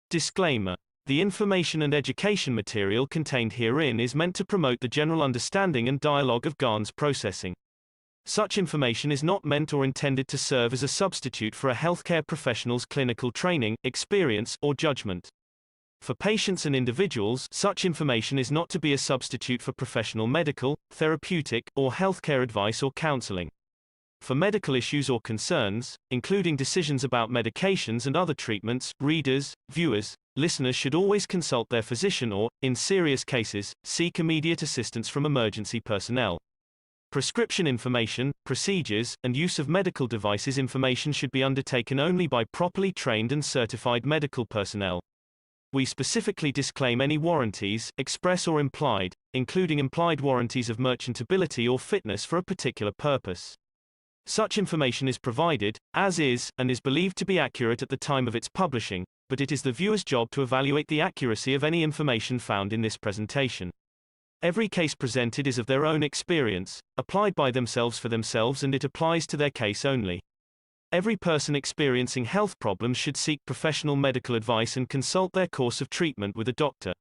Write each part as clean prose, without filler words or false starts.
Disclaimer. The information and education material contained herein is meant to promote the general understanding and dialogue of GAN's processing. Such information is not meant or intended to serve as a substitute for a healthcare professional's clinical training, experience, or judgment. For patients and individuals, such information is not to be a substitute for professional medical, therapeutic, or healthcare advice or counseling. For medical issues or concerns, including decisions about medications and other treatments, readers, viewers, listeners should always consult their physician or, in serious cases, seek immediate assistance from emergency personnel. Prescription information, procedures, and use of medical devices information should be undertaken only by properly trained and certified medical personnel. We specifically disclaim any warranties, express or implied, including implied warranties of merchantability or fitness for a particular purpose. Such information is provided, as is, and is believed to be accurate at the time of its publishing, but it is the viewer's job to evaluate the accuracy of any information found in this presentation. Every case presented is of their own experience, applied by themselves for themselves, and it applies to their case only. Every person experiencing health problems should seek professional medical advice and consult their course of treatment with a doctor.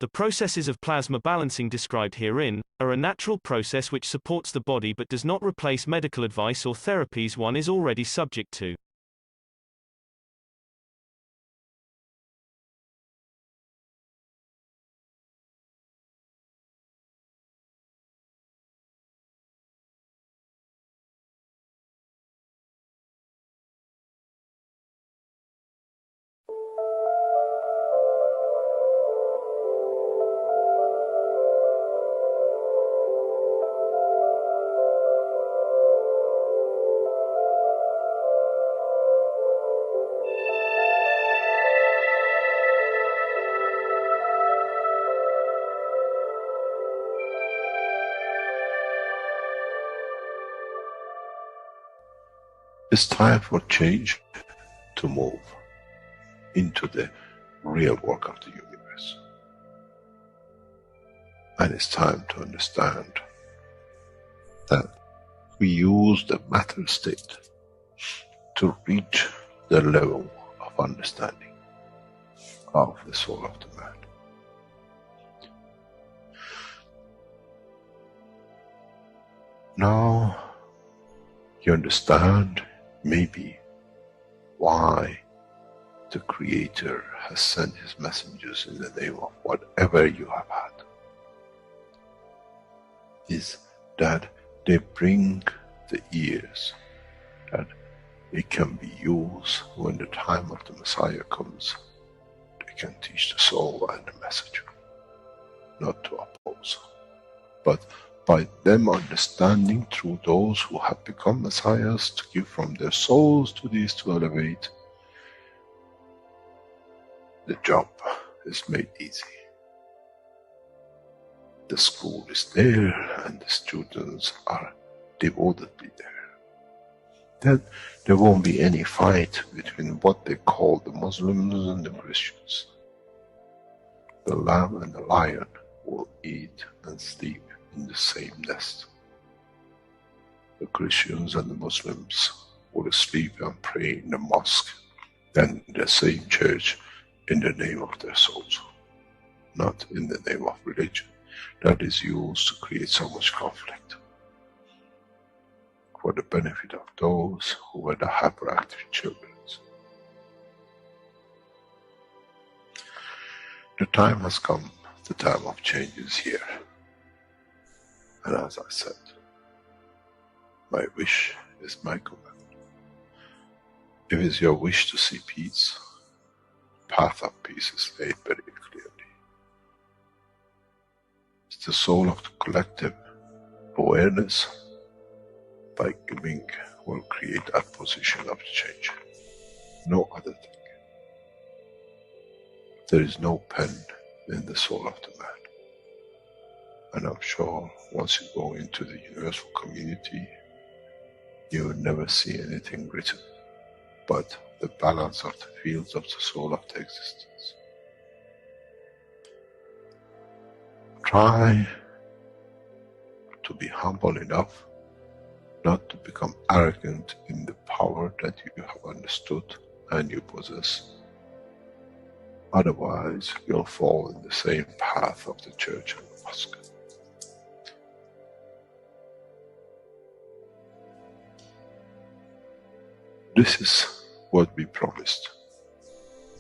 The processes of plasma balancing described herein are a natural process which supports the body but does not replace medical advice or therapies one is already subject to. It's time for change to move into the real work of the universe. And it's time to understand that we use the matter state to reach the level of understanding of the soul of the man. Now you understand maybe why the Creator has sent His messengers in the name of whatever you have had. Is that they bring the ears, that it can be used when the time of the Messiah comes. They can teach the soul and the message, not to oppose. But by them understanding through those who have become Messiahs, to give from their souls to these to elevate, the job is made easy. The school is there and the students are devotedly there. Then there won't be any fight between what they call the Muslims and the Christians. The lamb and the lion will eat and sleep in the same nest. The Christians and the Muslims will sleep and pray in the mosque and in the same church in the name of their souls, not in the name of religion. That is used to create so much conflict for the benefit of those who were the hyperactive children. The time has come, the time of change is here. And as I said, my wish is my command. If it's your wish to see peace, the path of peace is laid very clearly. It's the soul of the collective awareness. By giving will create that position of change. No other thing. There is no pen in the soul of the man. And I'm sure once you go into the universal community, you will never see anything written but the balance of the fields of the soul of the existence. Try to be humble enough not to become arrogant in the power that you have understood and you possess. Otherwise, you'll fall in the same path of the church and the mosque. This is what we promised,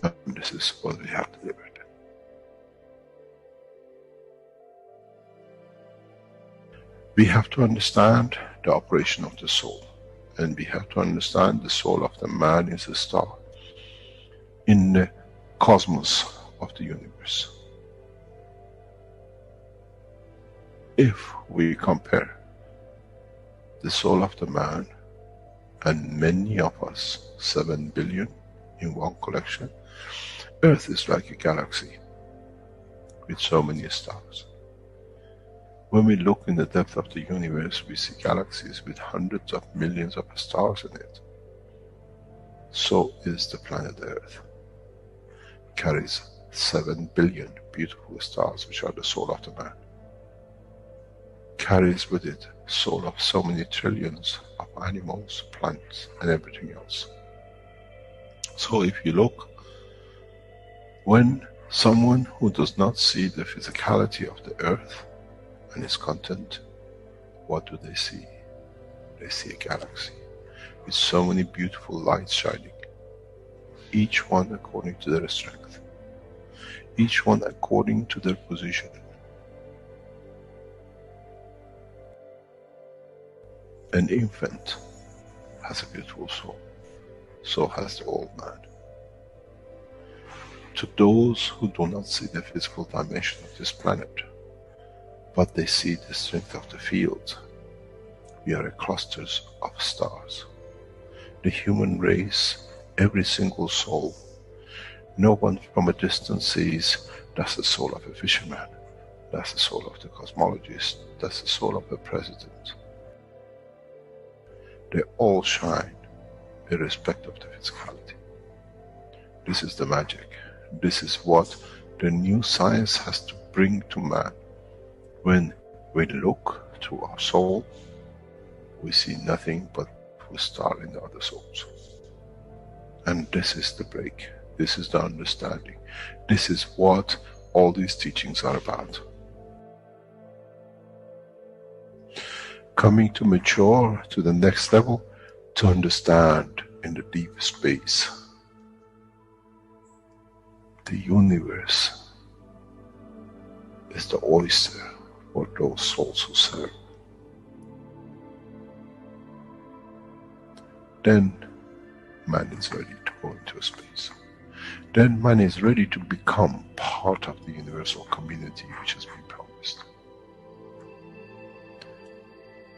and this is what we have delivered. We have to understand the operation of the soul, and we have to understand the soul of the man is a star in the cosmos of the universe. If we compare the soul of the man and many of us, 7 billion in one collection, Earth is like a galaxy with so many stars. When we look in the depth of the universe, we see galaxies with hundreds of millions of stars in it. So is the planet Earth. It carries 7 billion beautiful stars, which are the soul of the man. Carries with it soul of so many trillions of animals, plants, and everything else. So if you look, when someone who does not see the physicality of the earth and its content, what do they see? They see a galaxy with so many beautiful lights shining, each one according to their strength, each one according to their position. An infant has a beautiful soul, so has the old man. To those who do not see the physical dimension of this planet, but they see the strength of the field, we are clusters of stars. The human race, every single soul, no one from a distance sees, that's the soul of a fisherman, that's the soul of the cosmologist, that's the soul of the president. They all shine, irrespective of the physicality. This is the magic. This is what the new science has to bring to man. When we look to our soul, we see nothing but a star in the other souls. And this is the break. This is the understanding. This is what all these teachings are about. Coming to mature to the next level, to understand in the deep space, the universe is the oyster for those souls who serve. Then man is ready to go into space. Then man is ready to become part of the universal community which has been promised.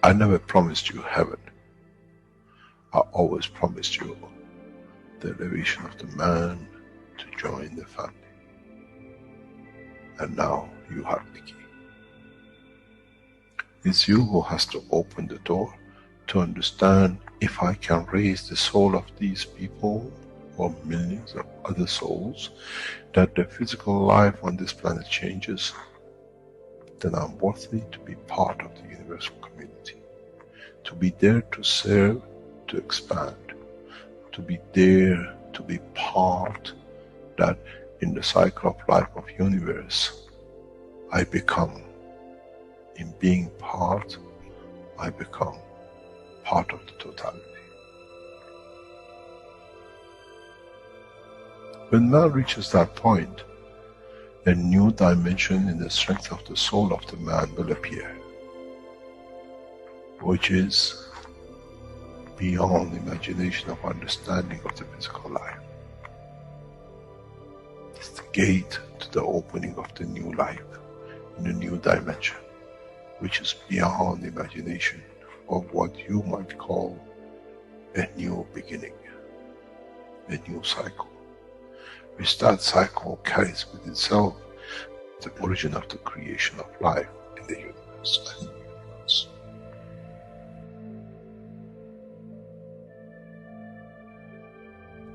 I never promised you heaven. I always promised you the elevation of the man to join the family. And now you have the key. It's you who has to open the door to understand, if I can raise the soul of these people or millions of other souls, that the physical life on this planet changes, then I'm worthy to be part of the universal community. To be there to serve, to expand. To be there, to be part, that in the cycle of life of universe, I become, in being part, I become part of the totality. When man reaches that point, a new dimension in the strength of the soul of the man will appear, which is beyond imagination of understanding of the physical life. It's the gate to the opening of the new life, in a new dimension, which is beyond imagination of what you might call a new beginning, a new cycle. Which that cycle carries with itself the origin of the creation of life in the universe and in the universe.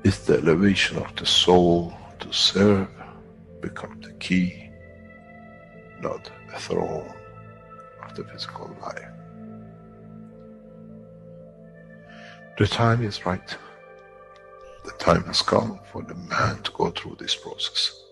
It's the elevation of the soul to serve become the key, not a throne of the physical life. The time is right. The time has come for the man to go through this process.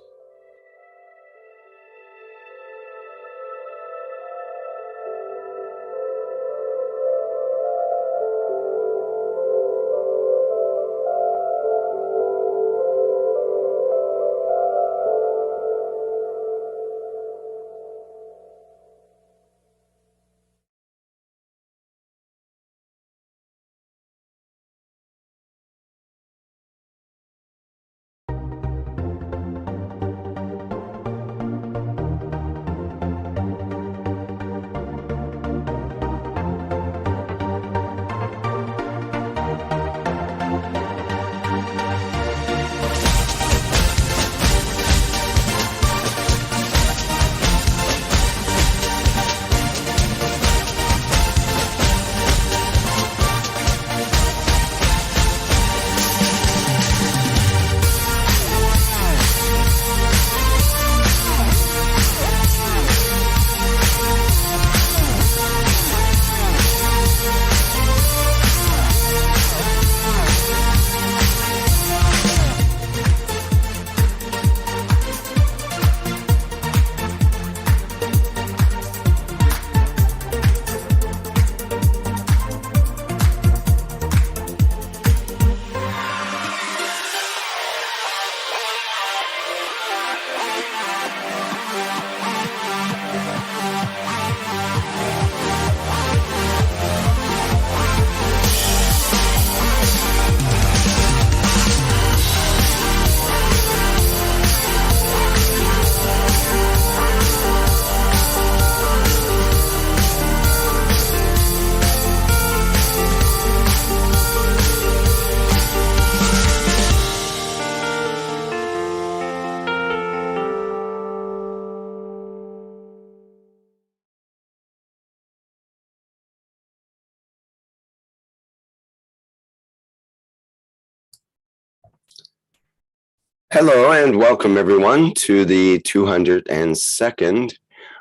Hello and welcome everyone to the 202nd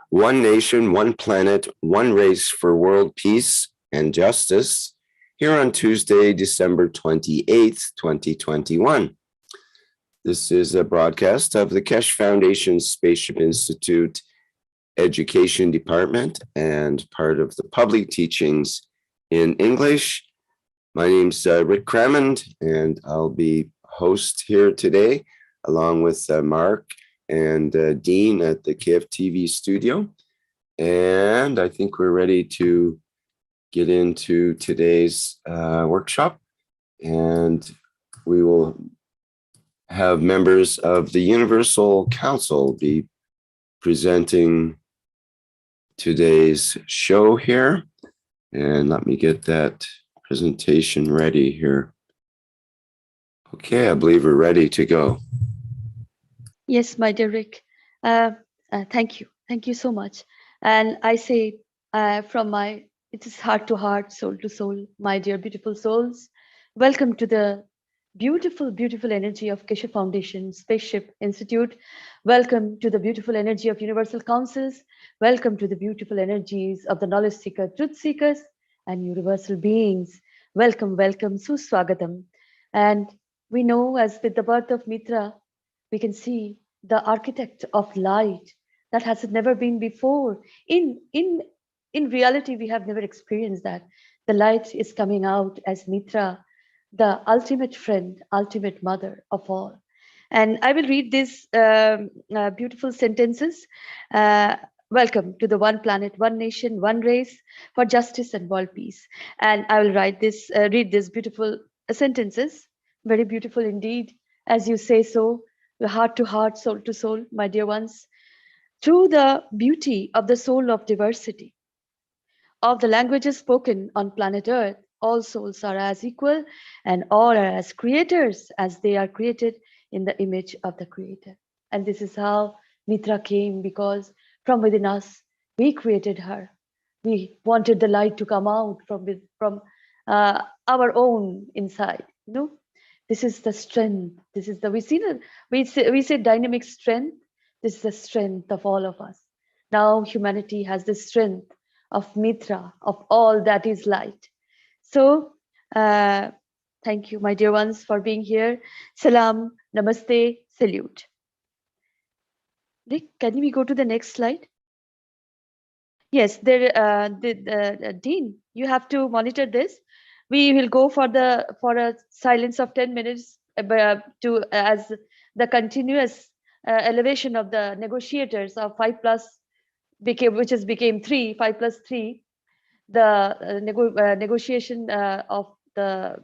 One Nation, One Planet, One Race for World Peace and Justice here on Tuesday, December 28th, 2021. This is a broadcast of the Keshe Foundation Spaceship Institute Education Department and part of the public teachings in English. My name's Rick Crammond and I'll be host here today along with Mark and Dean at the KF TV studio. And I think we're ready to get into today's workshop. And we will have members of the Universal Council be presenting today's show here. And let me get that presentation ready here. Okay, I believe we're ready to go. Yes, my dear Rick. Thank you. Thank you so much. And I say it is heart to heart, soul to soul, my dear beautiful souls. Welcome to the beautiful, beautiful energy of Keshe Foundation, Spaceship Institute. Welcome to the beautiful energy of Universal Councils. Welcome to the beautiful energies of the knowledge seeker, truth seekers, and universal beings. Welcome, welcome, Suswagatam. And we know as with the birth of Mitra, we can see the architect of light that has never been before. In reality, we have never experienced that. The light is coming out as Mitra, the ultimate friend, ultimate mother of all. And I will read these beautiful sentences. Welcome to the one planet, one nation, one race for justice and world peace. And I will read these beautiful sentences, very beautiful indeed, as you say so, heart to heart, soul to soul, my dear ones, through the beauty of the soul of diversity, of the languages spoken on planet Earth, all souls are as equal and all are as creators as they are created in the image of the Creator. And this is how Mitra came, because from within us, we created her. We wanted the light to come out from our own inside, you know. This is the strength. This is the we say dynamic strength. This is the strength of all of us. Now humanity has the strength of Mitra, of all that is light. So thank you, my dear ones, for being here. Salam, namaste, salute. Rick, can we go to the next slide? Yes, Dean, you have to monitor this. We will go for a silence of 10 minutes as the continuous elevation of the negotiators of 5 plus became 3, 5 plus 3, the negotiation of the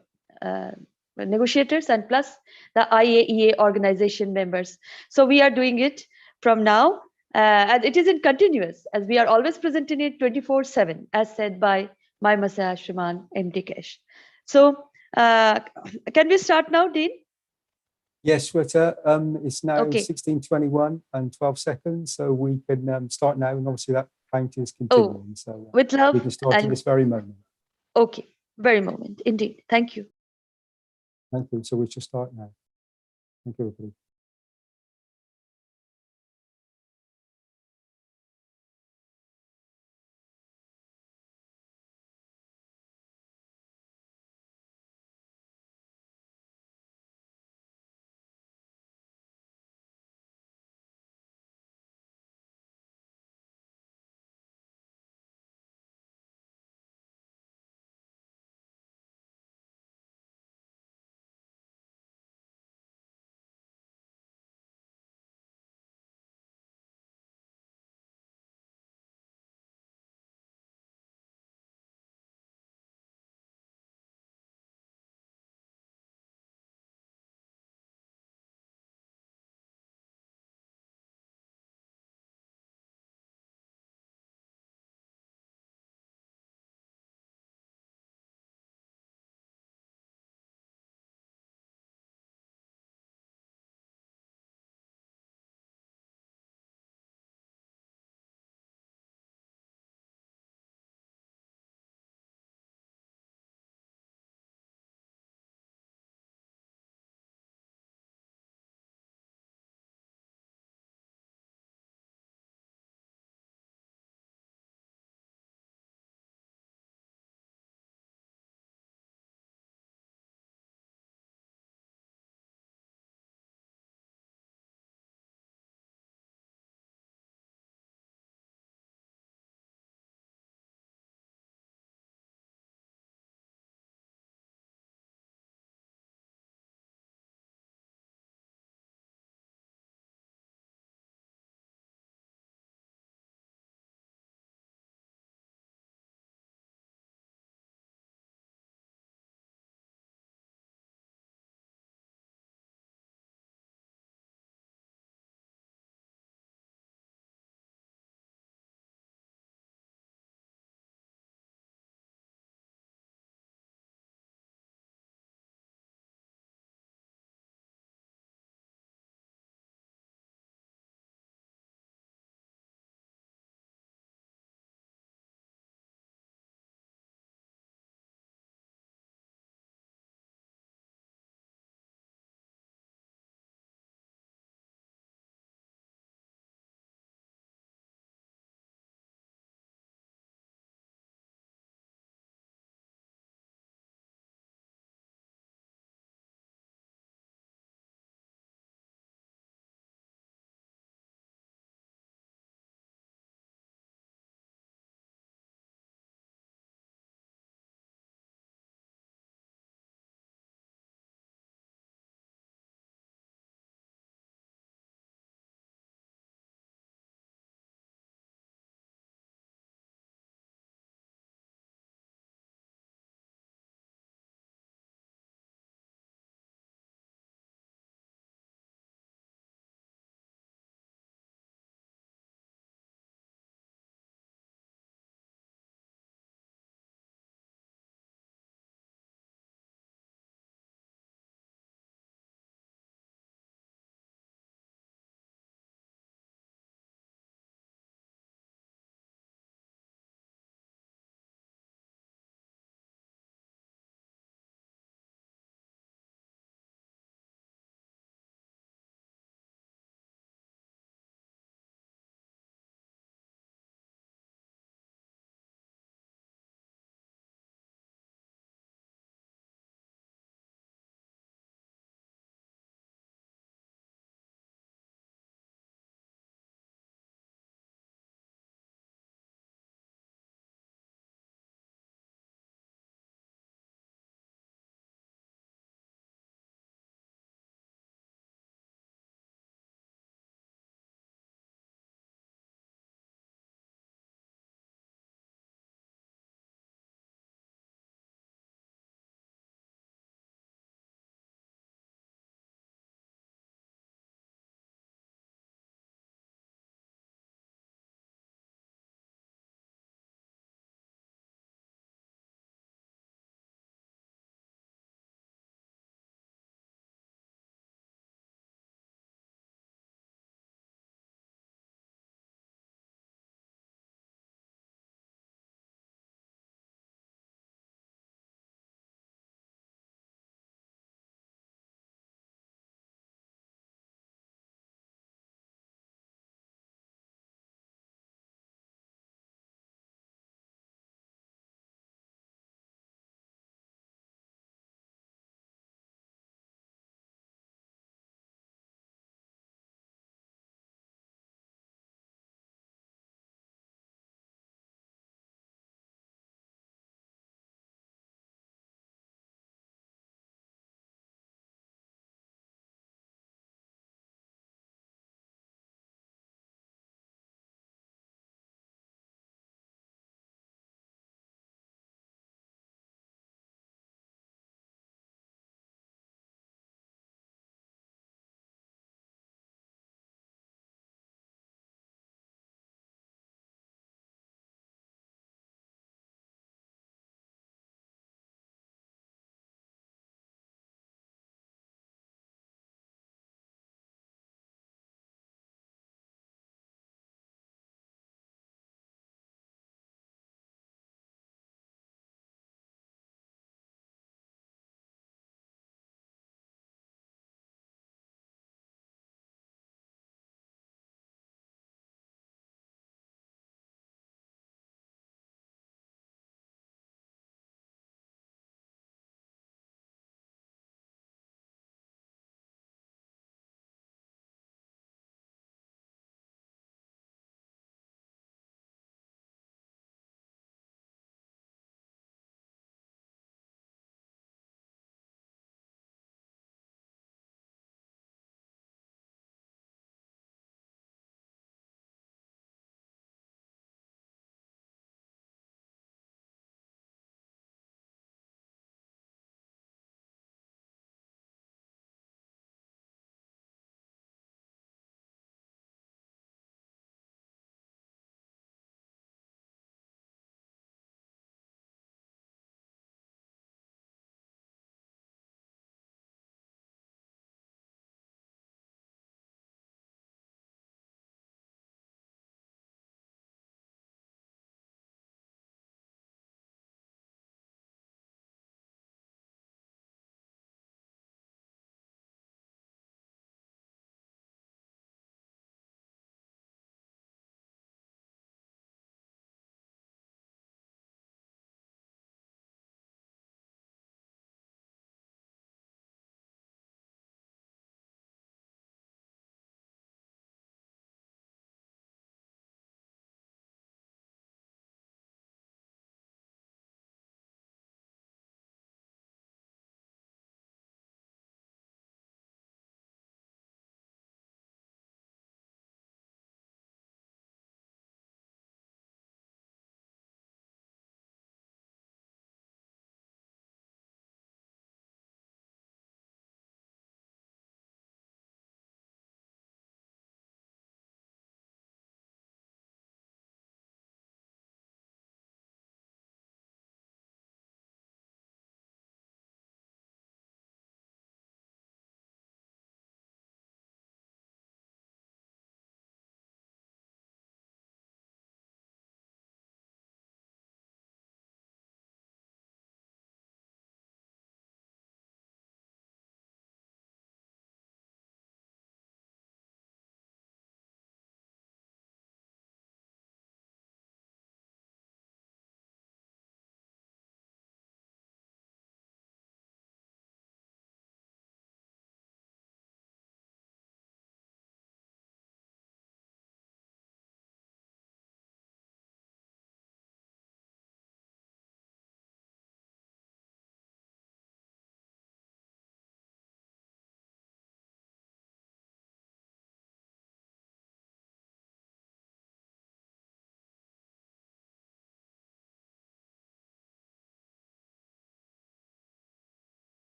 negotiators and plus the IAEA organization members. So we are doing it from now. And it isn't continuous, as we are always presenting it 24/7, as said by my Masaya Shriman MD Keshe. So can we start now, Dean? Yes, Rita. It's now Okay. 16:21 and 12 seconds, so we can start now, and obviously that count is continuing. So with love, we can start at this very moment. Okay, very moment, indeed. Thank you. Thank you. So we should start now. Thank you, everybody.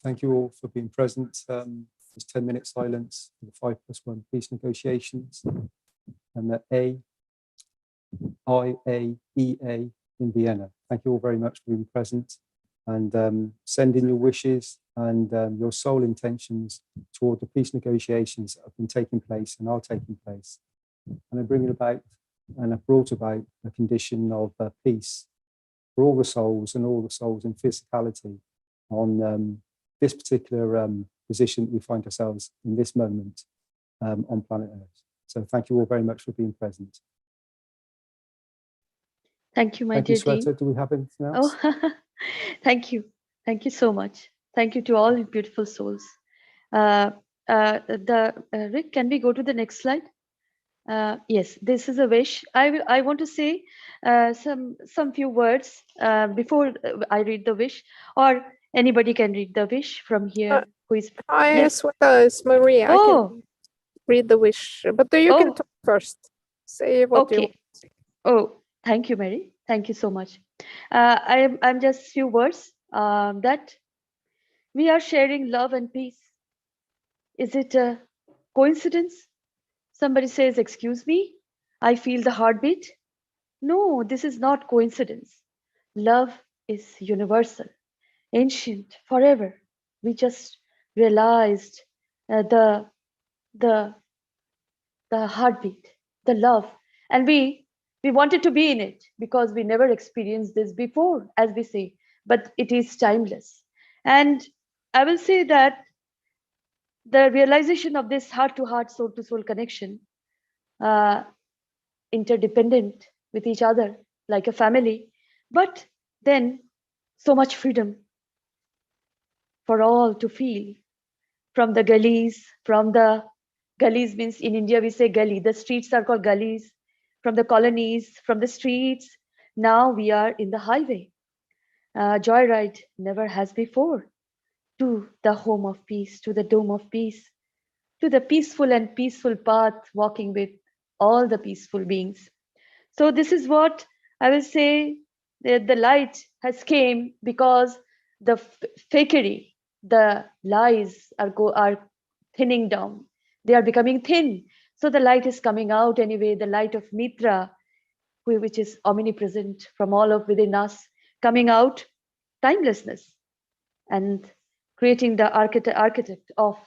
Thank you all for being present. There's 10-minute silence for the 5+1 peace negotiations and the IAEA in Vienna. Thank you all very much for being present, and send in your wishes and your sole intentions toward the peace negotiations that have been taking place and are taking place. And I bring it about and have brought about a condition of peace for all the souls and all the souls in physicality on this particular position that we find ourselves in this moment on planet Earth. So thank you all very much for being present. Thank you, my Thank you, dear Dean. Sweta. Do we have anything else? Oh, thank you. Thank you so much. Thank you to all you beautiful souls. Rick, can we go to the next slide? Yes, this is a wish. I want to say some few words before I read the wish, or anybody can read the wish from here. Who is? Yes, it's Maria. I can read the wish, but you can talk first. Say what you want to say. Oh, thank you, Mary. Thank you so much. I'm just few words that we are sharing love and peace. Is it a coincidence? Somebody says, excuse me, I feel the heartbeat. No, this is not coincidence. Love is universal, ancient, forever. We just realized the heartbeat, the love, and we wanted to be in it because we never experienced this before, as we say, but it is timeless. And I will say that the realization of this heart-to-heart, soul-to-soul connection, interdependent with each other like a family, but then so much freedom for all to feel, from the gullies, means in India we say gully, the streets are called gullies, from the colonies, from the streets. Now we are in the highway. Joyride never has before, to the home of peace, to the dome of peace, to the peaceful and peaceful path, walking with all the peaceful beings. So this is what I will say, the light has came because the fakery, the lies are thinning down. They are becoming thin. So the light is coming out anyway, the light of Mitra, which is omnipresent from all of within us, coming out, timelessness, and creating the architect of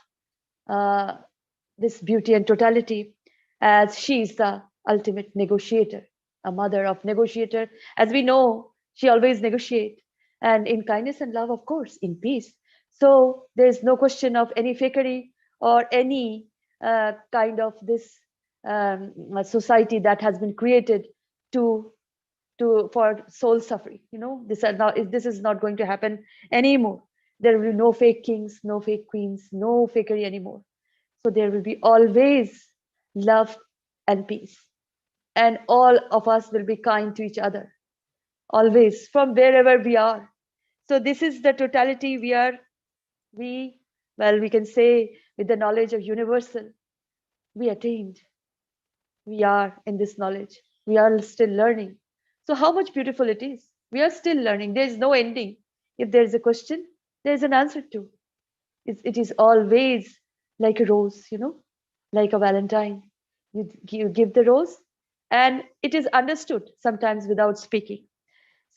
this beauty and totality, as she is the ultimate negotiator, a mother of negotiator. As we know, she always negotiates, and in kindness and love, of course, in peace. So there is no question of any fakery or any kind of this society that has been created for soul suffering. You know, this is not going to happen anymore. There will be no fake kings, no fake queens, no fakery anymore. So there will be always love and peace, and all of us will be kind to each other, always, from wherever we are. So this is the totality we can say, with the knowledge of universal, we attained. We are in this knowledge. We are still learning. So how much beautiful it is. We are still learning. There is no ending. If there is a question, there is an answer to. It is always like a rose, you know, like a Valentine. You give the rose, and it is understood sometimes without speaking.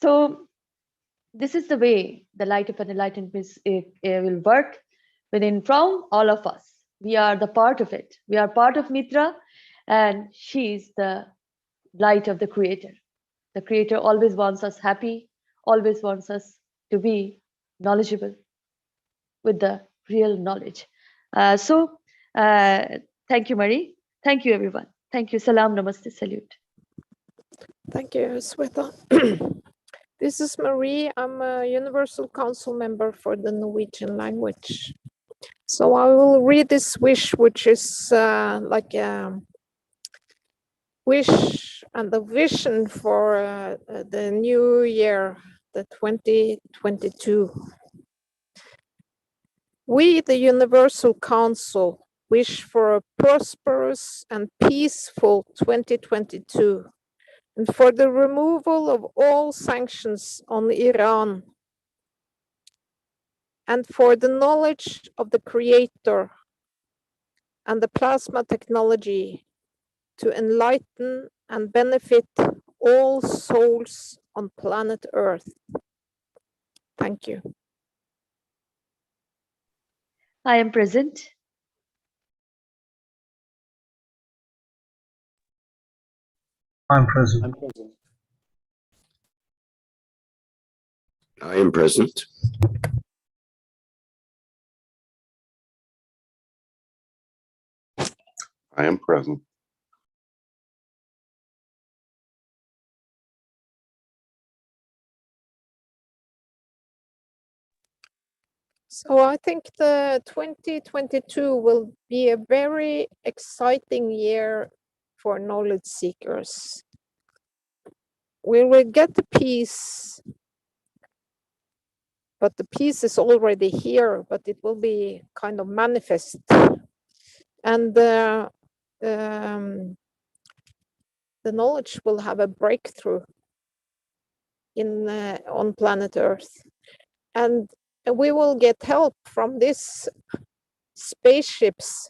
So this is the way the light of an enlightened peace will work within, from all of us. We are the part of it. We are part of Mitra, and she is the light of the Creator. The Creator always wants us happy, always wants us to be knowledgeable with the real knowledge. Thank you, Marie. Thank you, everyone. Thank you. Salam, namaste, salute. Thank you, Sweta. This is Marie. I'm a Universal Council member for the Norwegian language. So I will read this wish, which is like a wish and the vision for the new year, the 2022. We, the Universal Council, wish for a prosperous and peaceful 2022, and for the removal of all sanctions on Iran, and for the knowledge of the Creator and the plasma technology to enlighten and benefit all souls on planet Earth. Thank you. I am present. I'm present. I'm present. I am present. I am present. So I think the 2022 will be a very exciting year for knowledge seekers. We will get the peace, but the peace is already here, but it will be kind of manifest. And the knowledge will have a breakthrough in on planet Earth. And we will get help from these spaceships.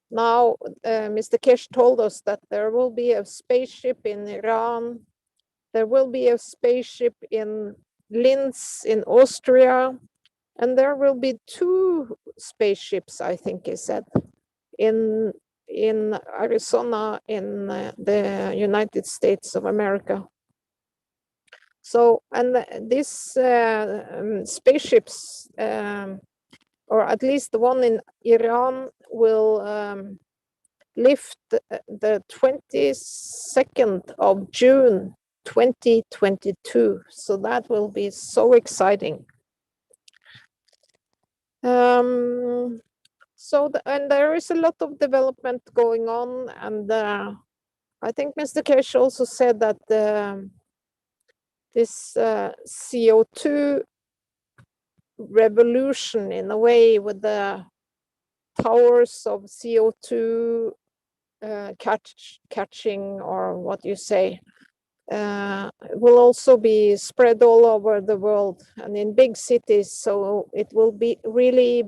Now, Mr. Keshe told us that there will be a spaceship in Iran. There will be a spaceship in Linz in Austria. And there will be 2 spaceships, I think he said, in Arizona in the United States of America. So, and these spaceships, or at least the one in Iran, will lift the 22nd of June 2022. So that will be so exciting. And there is a lot of development going on, and I think Mr. Keshe also said that this CO2 revolution, in a way, with the towers of CO2 catching, or what you say, will also be spread all over the world and in big cities. So it will be really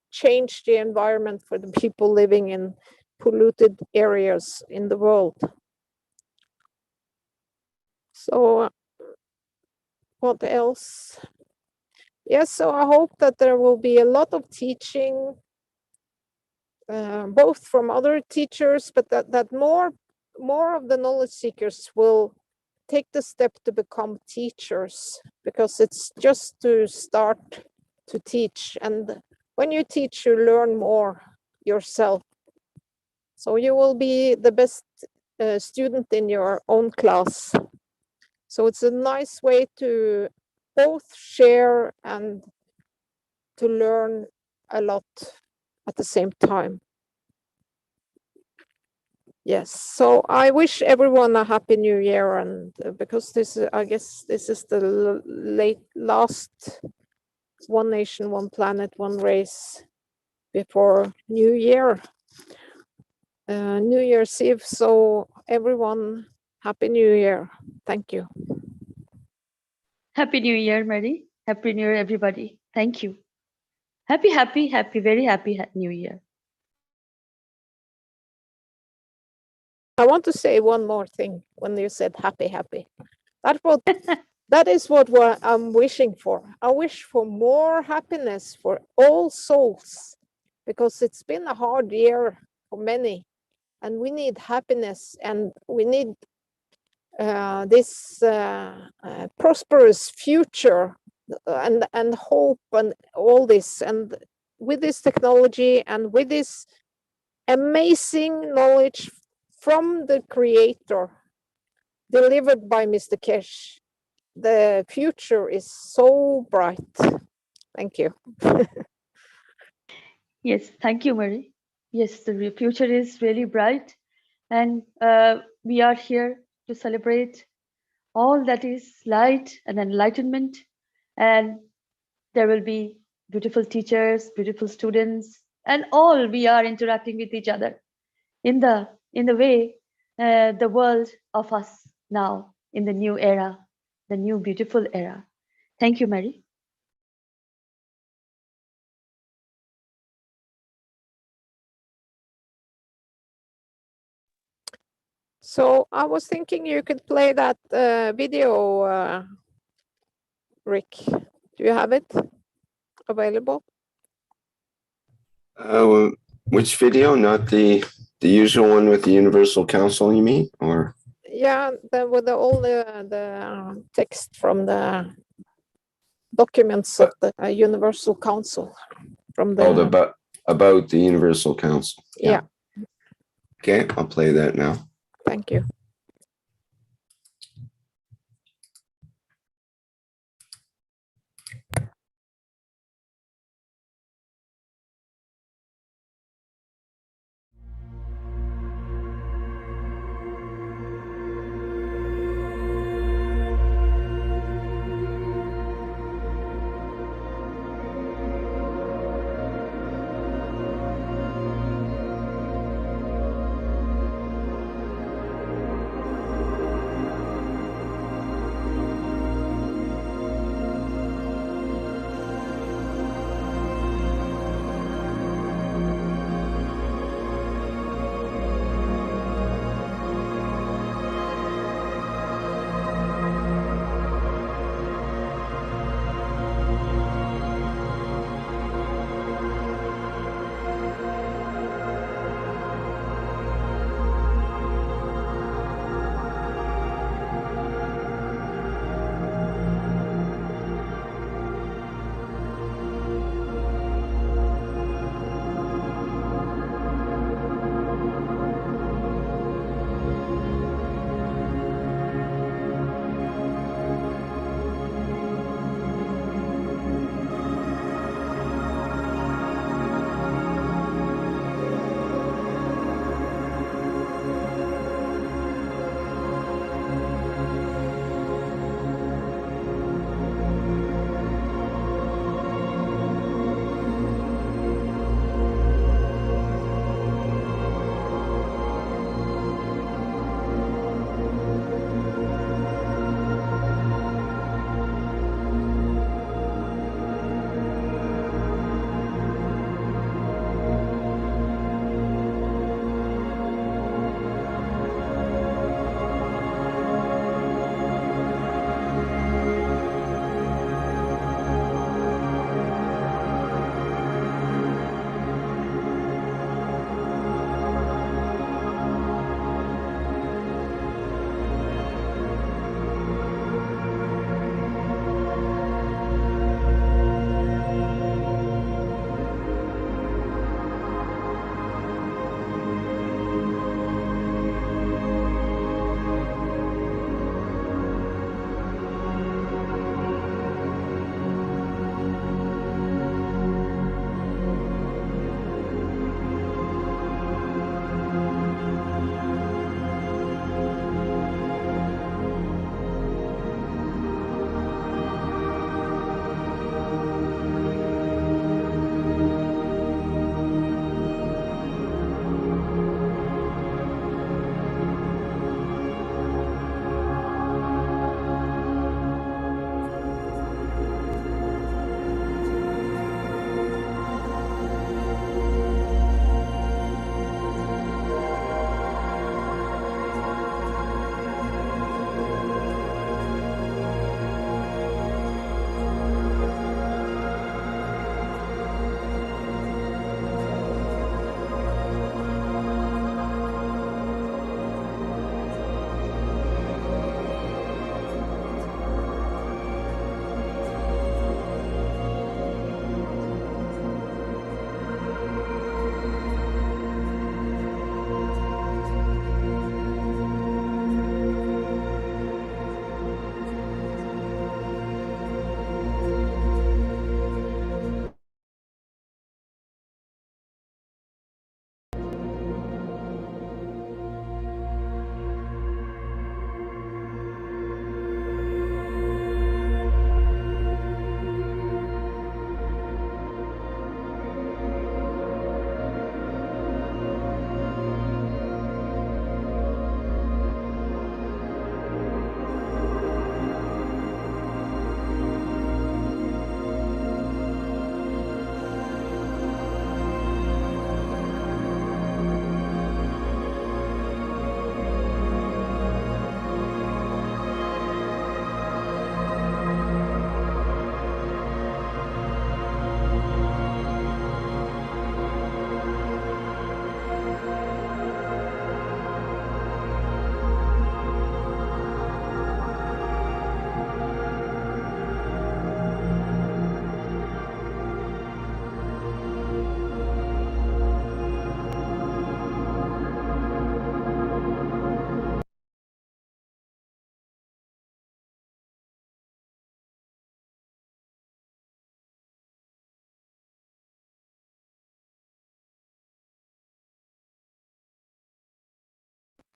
change the environment for the people living in polluted areas in the world. So what else? Yes, so I hope that there will be a lot of teaching, both from other teachers, but that more of the knowledge seekers will take the step to become teachers, because it's just to start to teach. And when you teach, you learn more yourself. So you will be the best student in your own class. So it's a nice way to both share and to learn a lot at the same time. Yes, so I wish everyone a happy new year, and because this, I guess this is the last One Nation, One Planet, One Race before New Year, New Year's Eve. So everyone, happy New Year. Thank you. Happy New Year, Mary. Happy New Year, everybody. Thank you. Happy, very happy New Year. I want to say one more thing when you said happy. That is what I'm wishing for. I wish for more happiness for all souls, because it's been a hard year for many, and we need happiness, and we need this prosperous future and hope and all this. And with this technology and with this amazing knowledge from the Creator delivered by Mr. Keshe, the future is so bright. Thank you. Yes, thank you, Mary. Yes, the future is really bright, and we are here to celebrate all that is light and enlightenment. And there will be beautiful teachers, beautiful students, and all we are interacting with each other in the way the world of us now in the new era, the new beautiful era. Thank you, Mary. So I was thinking you could play that video, Rick. Do you have it available? Which video? Not the usual one with the Universal Council, you mean? Or Yeah, with all the text from the documents of the Universal Council from the. about the Universal Council. Yeah. Okay, I'll play that now. Thank you.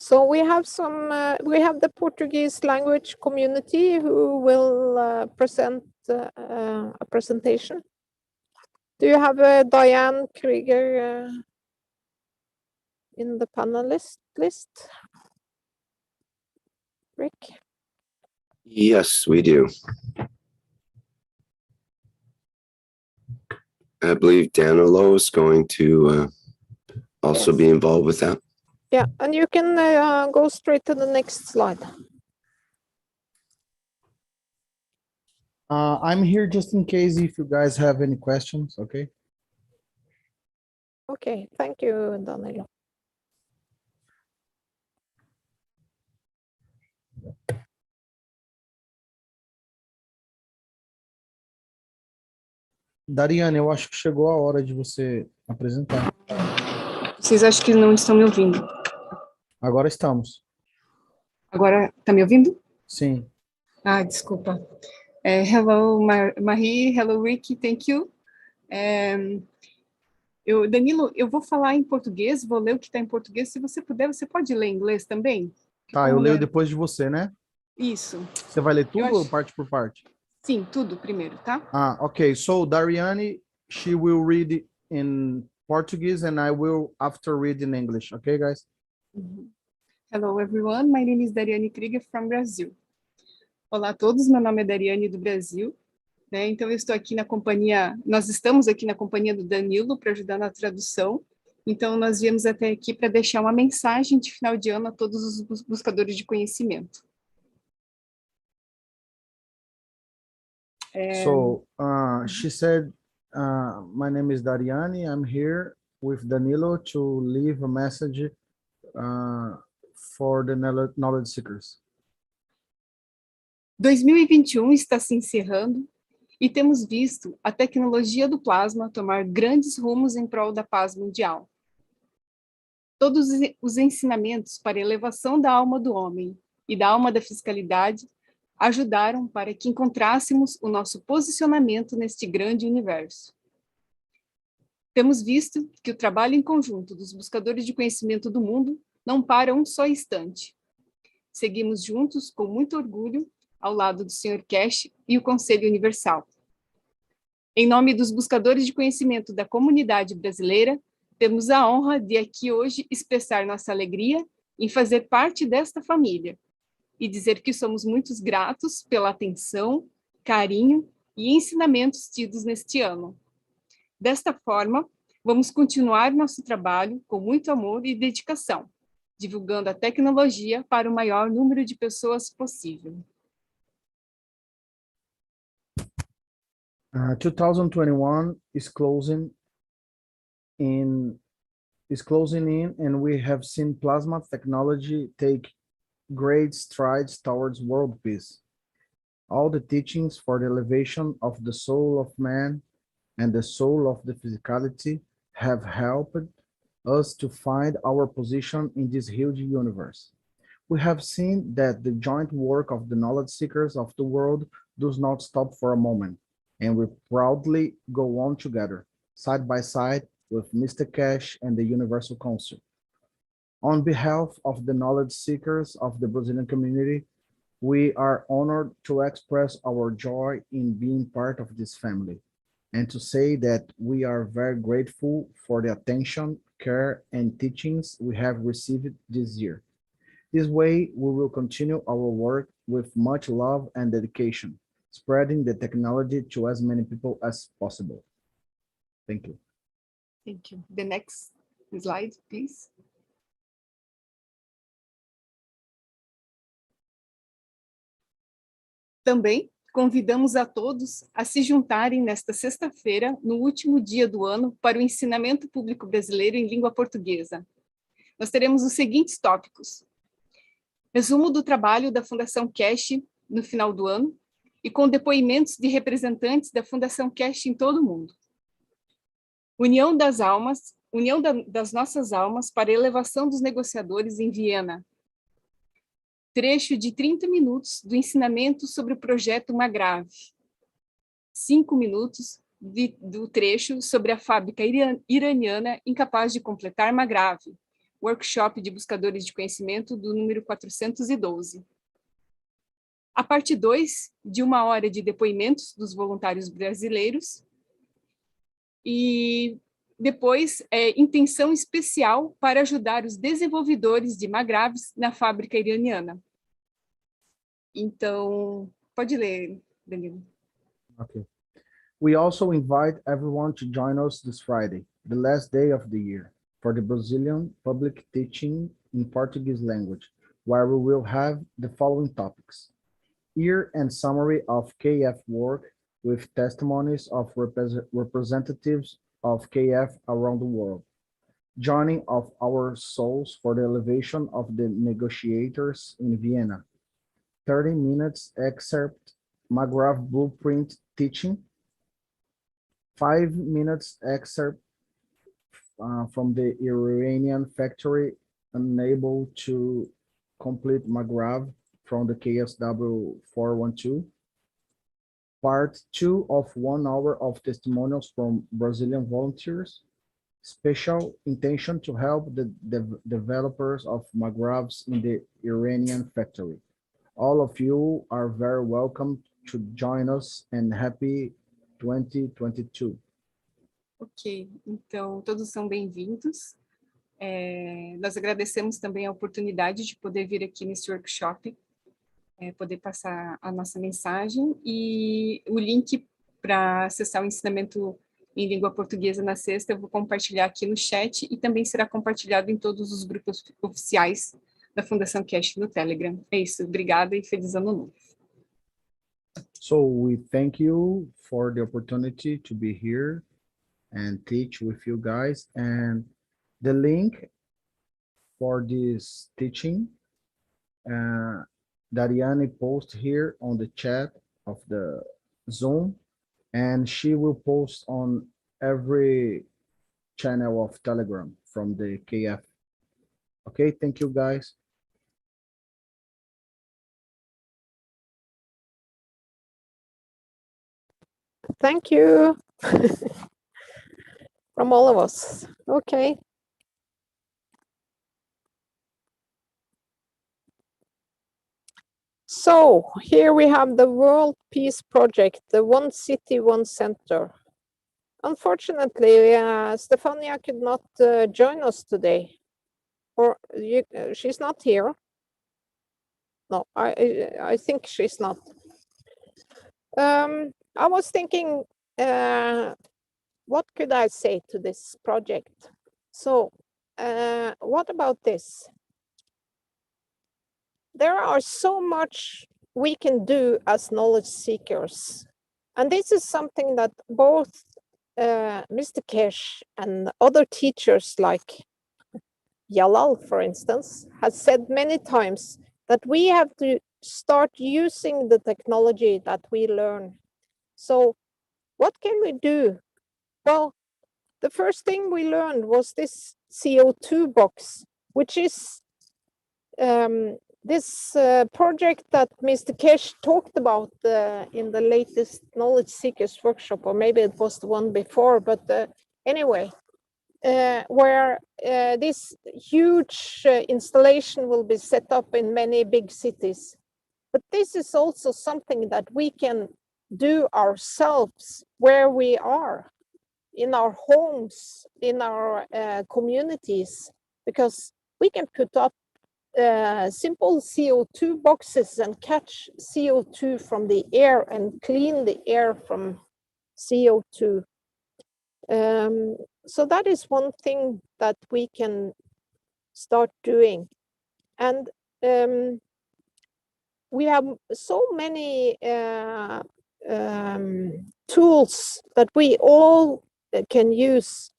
So we have the Portuguese language community who will present a presentation. Do you have Diane Krieger in the panelist list? Rick? Yes, we do. I believe Danilo is going to also be involved with that. Yeah, and you can go straight to the next slide. I'm here just in case if you guys have any questions, okay? Okay, thank you, Danilo. Dariane, eu acho que chegou a hora de você apresentar. Vocês acham que não estão me ouvindo? Agora estamos. Agora, tá me ouvindo? Sim. Ah, desculpa. Hello, Marie. Hello, Rick. Thank you. Danilo, eu vou falar em português, vou ler o que está em português. Se você puder, você pode ler em inglês também? Tá, eu leio depois de você, né? Isso. Você vai ler tudo ou parte por parte? Sim, tudo primeiro, tá? Okay. So Dariane, she will read in Portuguese and I will after read in English. Okay, guys? Hello, everyone. My name is Dariane Krieger from Brazil. Olá a todos, meu nome é Dariane do Brasil. Né? Então, eu estou aqui na companhia, nós estamos aqui na companhia do Danilo para ajudar na tradução. Então, nós viemos até aqui para deixar uma mensagem de final de ano a todos os buscadores de conhecimento. So she said, my name is Dariane. I'm here with Danilo to leave a message for the knowledge seekers. 2021 está se encerrando e temos visto a tecnologia do plasma tomar grandes rumos em prol da paz mundial. Todos os ensinamentos para a elevação da alma do homem e da alma da fiscalidade ajudaram para que encontrássemos o nosso posicionamento neste grande universo. Temos visto que o trabalho em conjunto dos buscadores de conhecimento do mundo não para um só instante. Seguimos juntos com muito orgulho ao lado do Sr. Keshe e o Conselho Universal. Em nome dos buscadores de conhecimento da comunidade brasileira, temos a honra de aqui hoje expressar nossa alegria em fazer parte desta família e dizer que somos muito gratos pela atenção, carinho e ensinamentos tidos neste ano. Desta forma, vamos continuar nosso trabalho com muito amor e dedicação, divulgando a tecnologia para o maior número de pessoas possível. 2021 is closing in, and we have seen plasma technology take great strides towards world peace. All the teachings for the elevation of the soul of man and the soul of the physicality have helped us to find our position in this huge universe. We have seen that the joint work of the knowledge seekers of the world does not stop for a moment, and we proudly go on together, side by side with Mr. Keshe and the Universal Council. On behalf of the knowledge seekers of the Brazilian community, we are honored to express our joy in being part of this family, and to say that we are very grateful for the attention, care, and teachings we have received this year. This way, we will continue our work with much love and dedication, spreading the technology to as many people as possible. Thank you. Thank you. The next slide, please. Também convidamos a todos a se juntarem nesta sexta-feira, no último dia do ano, para o ensinamento público brasileiro em língua portuguesa. Nós teremos os seguintes tópicos: resumo do trabalho da Fundação Keshe no final do ano, e com depoimentos de representantes da Fundação Keshe em todo o mundo. União das almas, das nossas almas para a elevação dos negociadores em Viena. Trecho de 30 minutos do ensinamento sobre o projeto Magrave. 5 minutos do trecho sobre a fábrica iraniana incapaz de completar Magrave, workshop de buscadores de conhecimento do número 412. A parte 2, de 1 hora de depoimentos dos voluntários brasileiros. E depois, intenção especial para ajudar os desenvolvedores de magraves na fábrica iraniana. Então, pode ler, Danilo. Okay. We also invite everyone to join us this Friday, the last day of the year, for the Brazilian public teaching in Portuguese language, where we will have the following topics: year and summary of KF work with testimonies of representatives of KF around the world, joining of our souls for the elevation of the negotiators in Vienna, 30 minutes excerpt Magrav blueprint teaching, 5 minutes excerpt from the Iranian factory unable to complete Magrav from the KSW 412. Part 2 of 1 hour of testimonials from Brazilian volunteers. Special intention to help the developers of Magravs in the Iranian factory. All of you are very welcome to join us and happy 2022. Ok, então todos são bem-vindos. Nós agradecemos também a oportunidade de poder vir aqui nesse workshop, poder passar a nossa mensagem, e o link para acessar o ensinamento em língua portuguesa na sexta eu vou compartilhar aqui no chat e também será compartilhado em todos os grupos oficiais da Fundação Keshe no Telegram. É isso, obrigada e feliz ano novo. So we thank you for the opportunity to be here and teach with you guys, and the link for this teaching Dariane post here on the chat of the Zoom, and she will post on every channel of Telegram from the KF. Okay, thank you guys. Thank you. From all of us. Okay. So here we have the World Peace Project, the One City, One Center. Unfortunately, Stefania could not join us today, or she's not here. No, I think she's not. I was thinking, what could I say to this project? So, what about this? There are so much we can do as knowledge seekers. And this is something that both Mr. Keshe and other teachers like Jalal, for instance, has said many times that we have to start using the technology that we learn. So what can we do? Well, the first thing we learned was this CO2 box, which is this project that Mr. Keshe talked about in the latest Knowledge Seekers workshop, or maybe it was the one before, but anyway, where this huge installation will be set up in many big cities. But this is also something that we can do ourselves where we are, in our homes, in our communities, because we can put up simple CO2 boxes and catch CO2 from the air and clean the air from CO2. So that is one thing that we can start doing. And we have so many tools that we all can use.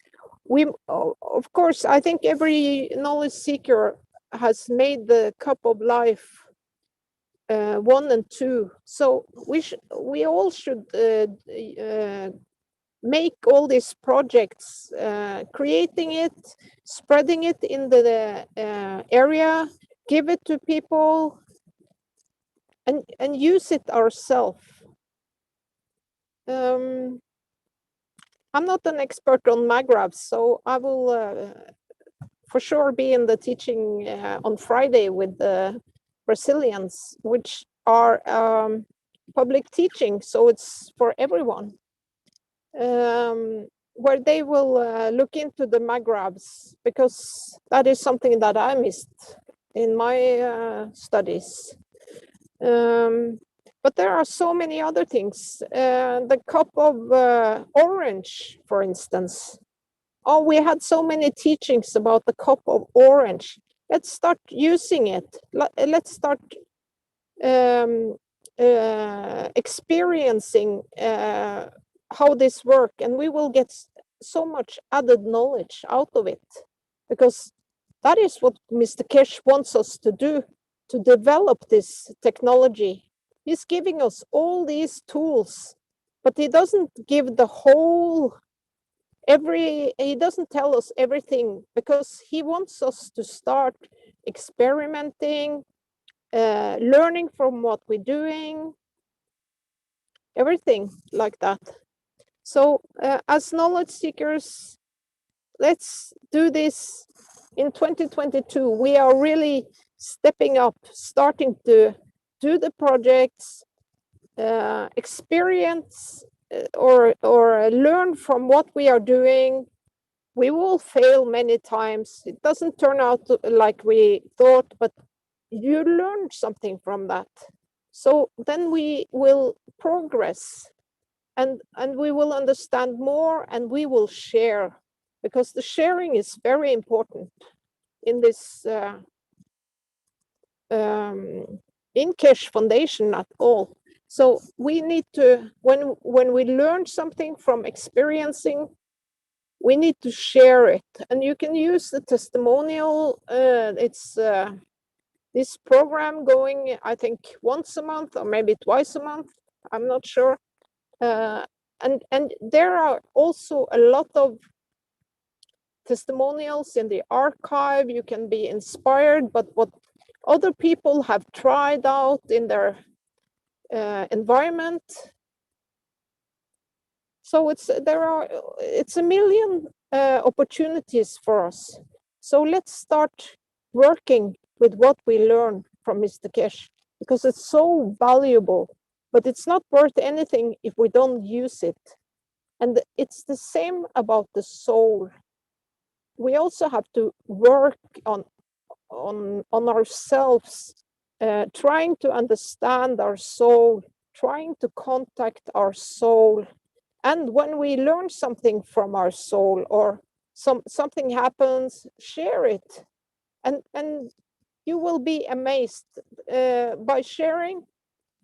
Of course, I think every knowledge seeker has made the cup of life 1 and 2. So we all should make all these projects, creating it, spreading it in the area, give it to people, and use it ourselves. I'm not an expert on magravs, so I will for sure be in the teaching on Friday with the Brazilians, which are public teaching, so it's for everyone, where they will look into the magrabs, because that is something that I missed in my studies. But there are so many other things. The cup of orange, for instance. Oh, we had so many teachings about the cup of orange. Let's start using it. Let's start experiencing how this works, and we will get so much added knowledge out of it, because that is what Mr. Keshe wants us to do, to develop this technology. He's giving us all these tools, but he doesn't give the whole, he doesn't tell us everything, because he wants us to start experimenting, learning from what we're doing, everything like that. So as knowledge seekers, let's do this in 2022. We are really stepping up, starting to do the projects, experience or learn from what we are doing. We will fail many times. It doesn't turn out like we thought, but you learn something from that. So then we will progress, and we will understand more, and we will share, because the sharing is very important in this in Keshe Foundation at all. So we need to, when we learn something from experiencing, we need to share it. And you can use the testimonial. It's this program going, I think, once a month or maybe twice a month. I'm not sure. And there are also a lot of testimonials in the archive. You can be inspired, but what other people have tried out in their environment. So it's a million opportunities for us. So let's start working with what we learn from Mr. Keshe, because it's so valuable, but it's not worth anything if we don't use it. And it's the same about the soul. We also have to work on ourselves, trying to understand our soul, trying to contact our soul. And when we learn something from our soul, or something happens, share it. And you will be amazed. By sharing,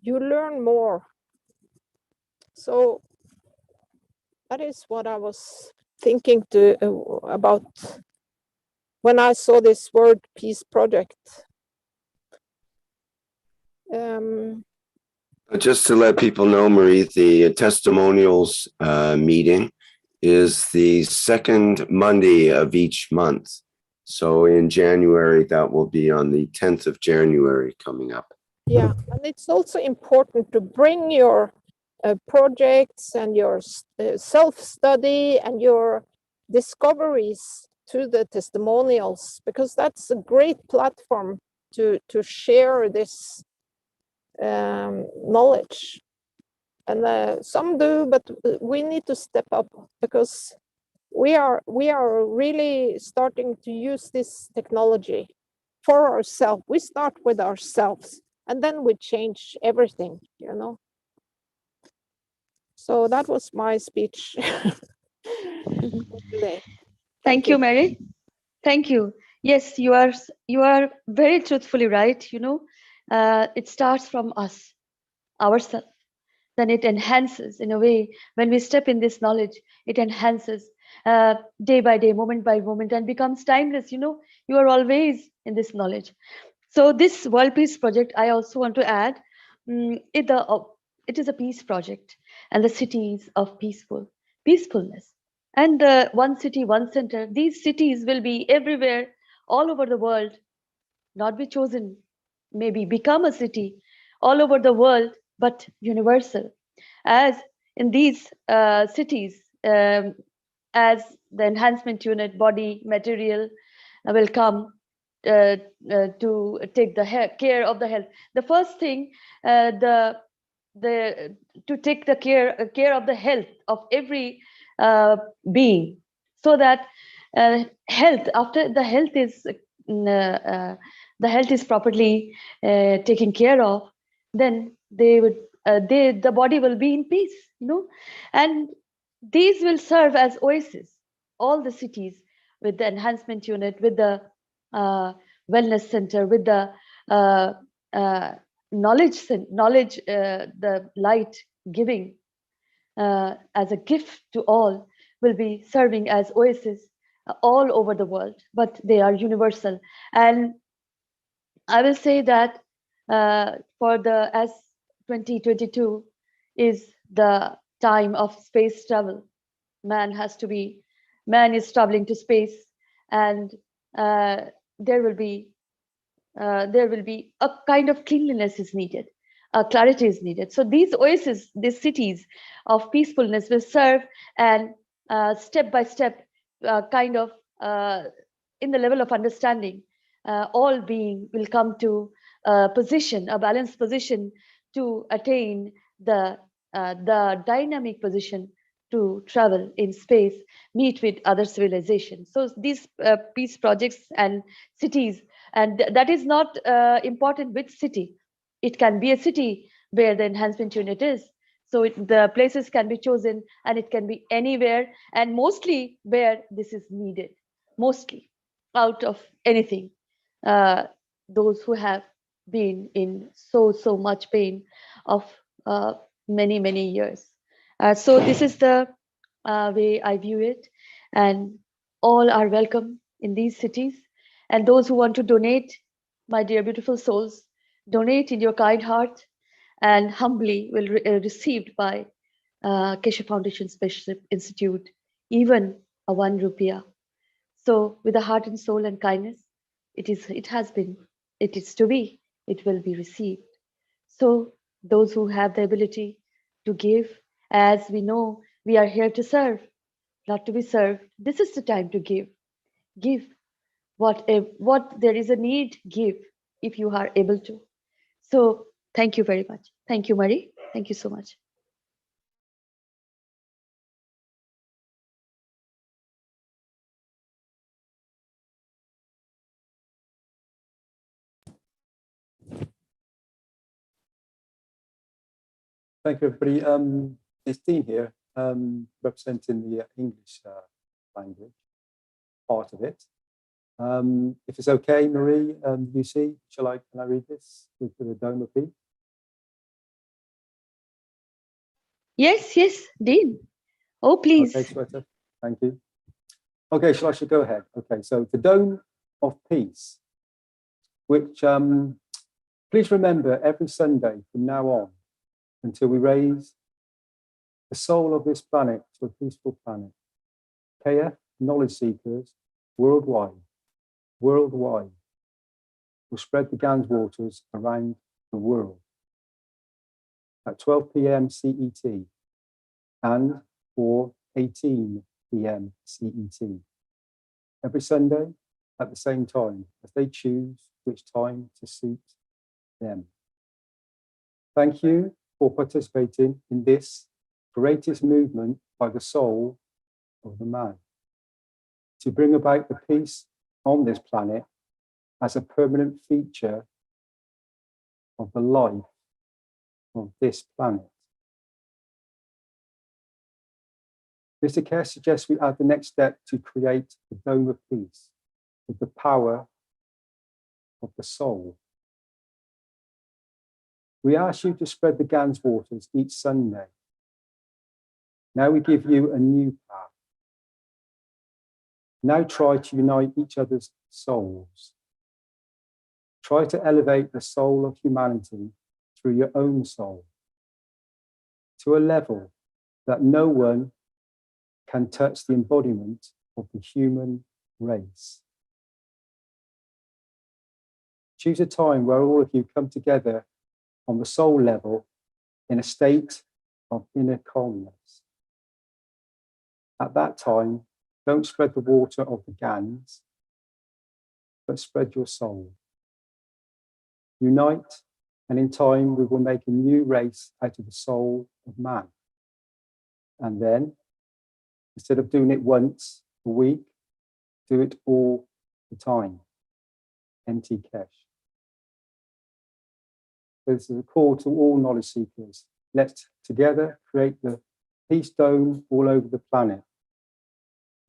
you learn more. So that is what I was thinking about when I saw this word peace project. Just to let people know, Marie, the testimonials meeting is the second Monday of each month. So in January, that will be on the 10th of January coming up. Yeah, and it's also important to bring your projects and your self-study and your discoveries to the testimonials, because that's a great platform to share this knowledge. And some do, but we need to step up, because we are really starting to use this technology for ourselves. We start with ourselves, and then we change everything, you know. So that was my speech today. Thank you, Mary. Thank you. Yes, you are very truthfully right. You know, it starts from us, ourselves. Then it enhances in a way. When we step in this knowledge, it enhances day by day, moment by moment, and becomes timeless. You know, you are always in this knowledge. So this World Peace Project, I also want to add, it is a peace project, and the cities of peacefulness. And one city, one center. These cities will be everywhere, all over the world, not be chosen, maybe become a city all over the world, but universal. As in these cities, as the enhancement unit, body, material, will come to take the care of the health. The first thing, to take the care of the health of every being, so that health, after the health is properly taken care of, then the body will be in peace, and these will serve as oasis. All the cities with the enhancement unit, with the wellness center, with the knowledge, the light giving as a gift to all, will be serving as oasis all over the world, but they are universal. And I will say that as 2022 is the time of space travel, man is traveling to space, and there will be a kind of cleanliness is needed, clarity is needed. So these oases, these cities of peacefulness will serve, and step by step, kind of in the level of understanding, all being will come to a position, a balanced position, to attain the dynamic position to travel in space, meet with other civilizations. So these peace projects and cities, and that is not important which city. It can be a city where the enhancement unit is. So the places can be chosen, and it can be anywhere, and mostly where this is needed, mostly out of anything. Those who have been in so much pain of many years. So this is the way I view it, and all are welcome in these cities. And those who want to donate, my dear beautiful souls, donate in your kind heart, and humbly will received by Keshe Foundation Spaceship Institute, even a 1 rupiah. So with a heart and soul and kindness, it is to be, it will be received. So those who have the ability to give, as we know, we are here to serve, not to be served. This is the time to give. Give what there is a need, give if you are able to. So thank you very much. Thank you, Marie. Thank you so much. Thank you, everybody. There's Dean here, representing the English language part of it. If it's okay, Marie, UC, can I read this with the donor fee? Yes, Dean. Oh, please. Okay, Shweta, thank you. Okay, I should go ahead. Okay, so the dome of peace, which please remember every Sunday from now on, until we raise the soul of this planet to a peaceful planet. KF knowledge seekers worldwide will spread the GANS waters around the world at 12 PM CET and or 18 PM CET every Sunday at the same time, as they choose which time to suit them. Thank you for participating in this greatest movement by the soul of the man, to bring about the peace on this planet as a permanent feature of the life of this planet. Mr. Keshe suggests we add the next step to create the dome of peace with the power of the soul. We ask you to spread the GANS waters each Sunday. Now we give you a new path. Now try to unite each other's souls. Try to elevate the soul of humanity through your own soul to a level that no one can touch the embodiment of the human race. Choose a time where all of you come together on the soul level in a state of inner calmness. At that time, don't spread the water of the GANS, but spread your soul. Unite, and in time we will make a new race out of the soul of man. And then, instead of doing it once a week, do it all the time. MT Keshe. This is a call to all knowledge seekers. Let's together create the peace dome all over the planet.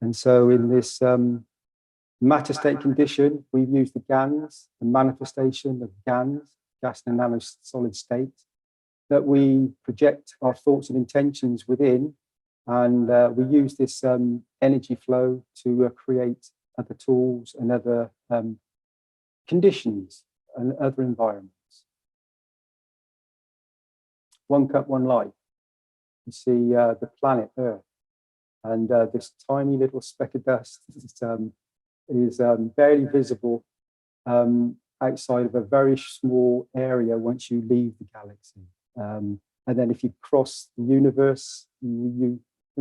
And so in this matter state condition, we've used the GANs, the manifestation of GANs, gas and nano solid state, that we project our thoughts and intentions within, and we use this energy flow to create other tools and other conditions and other environments. One cup, one life. You see the planet Earth, and this tiny little speck of dust is barely visible outside of a very small area once you leave the galaxy. And then if you cross the universe, in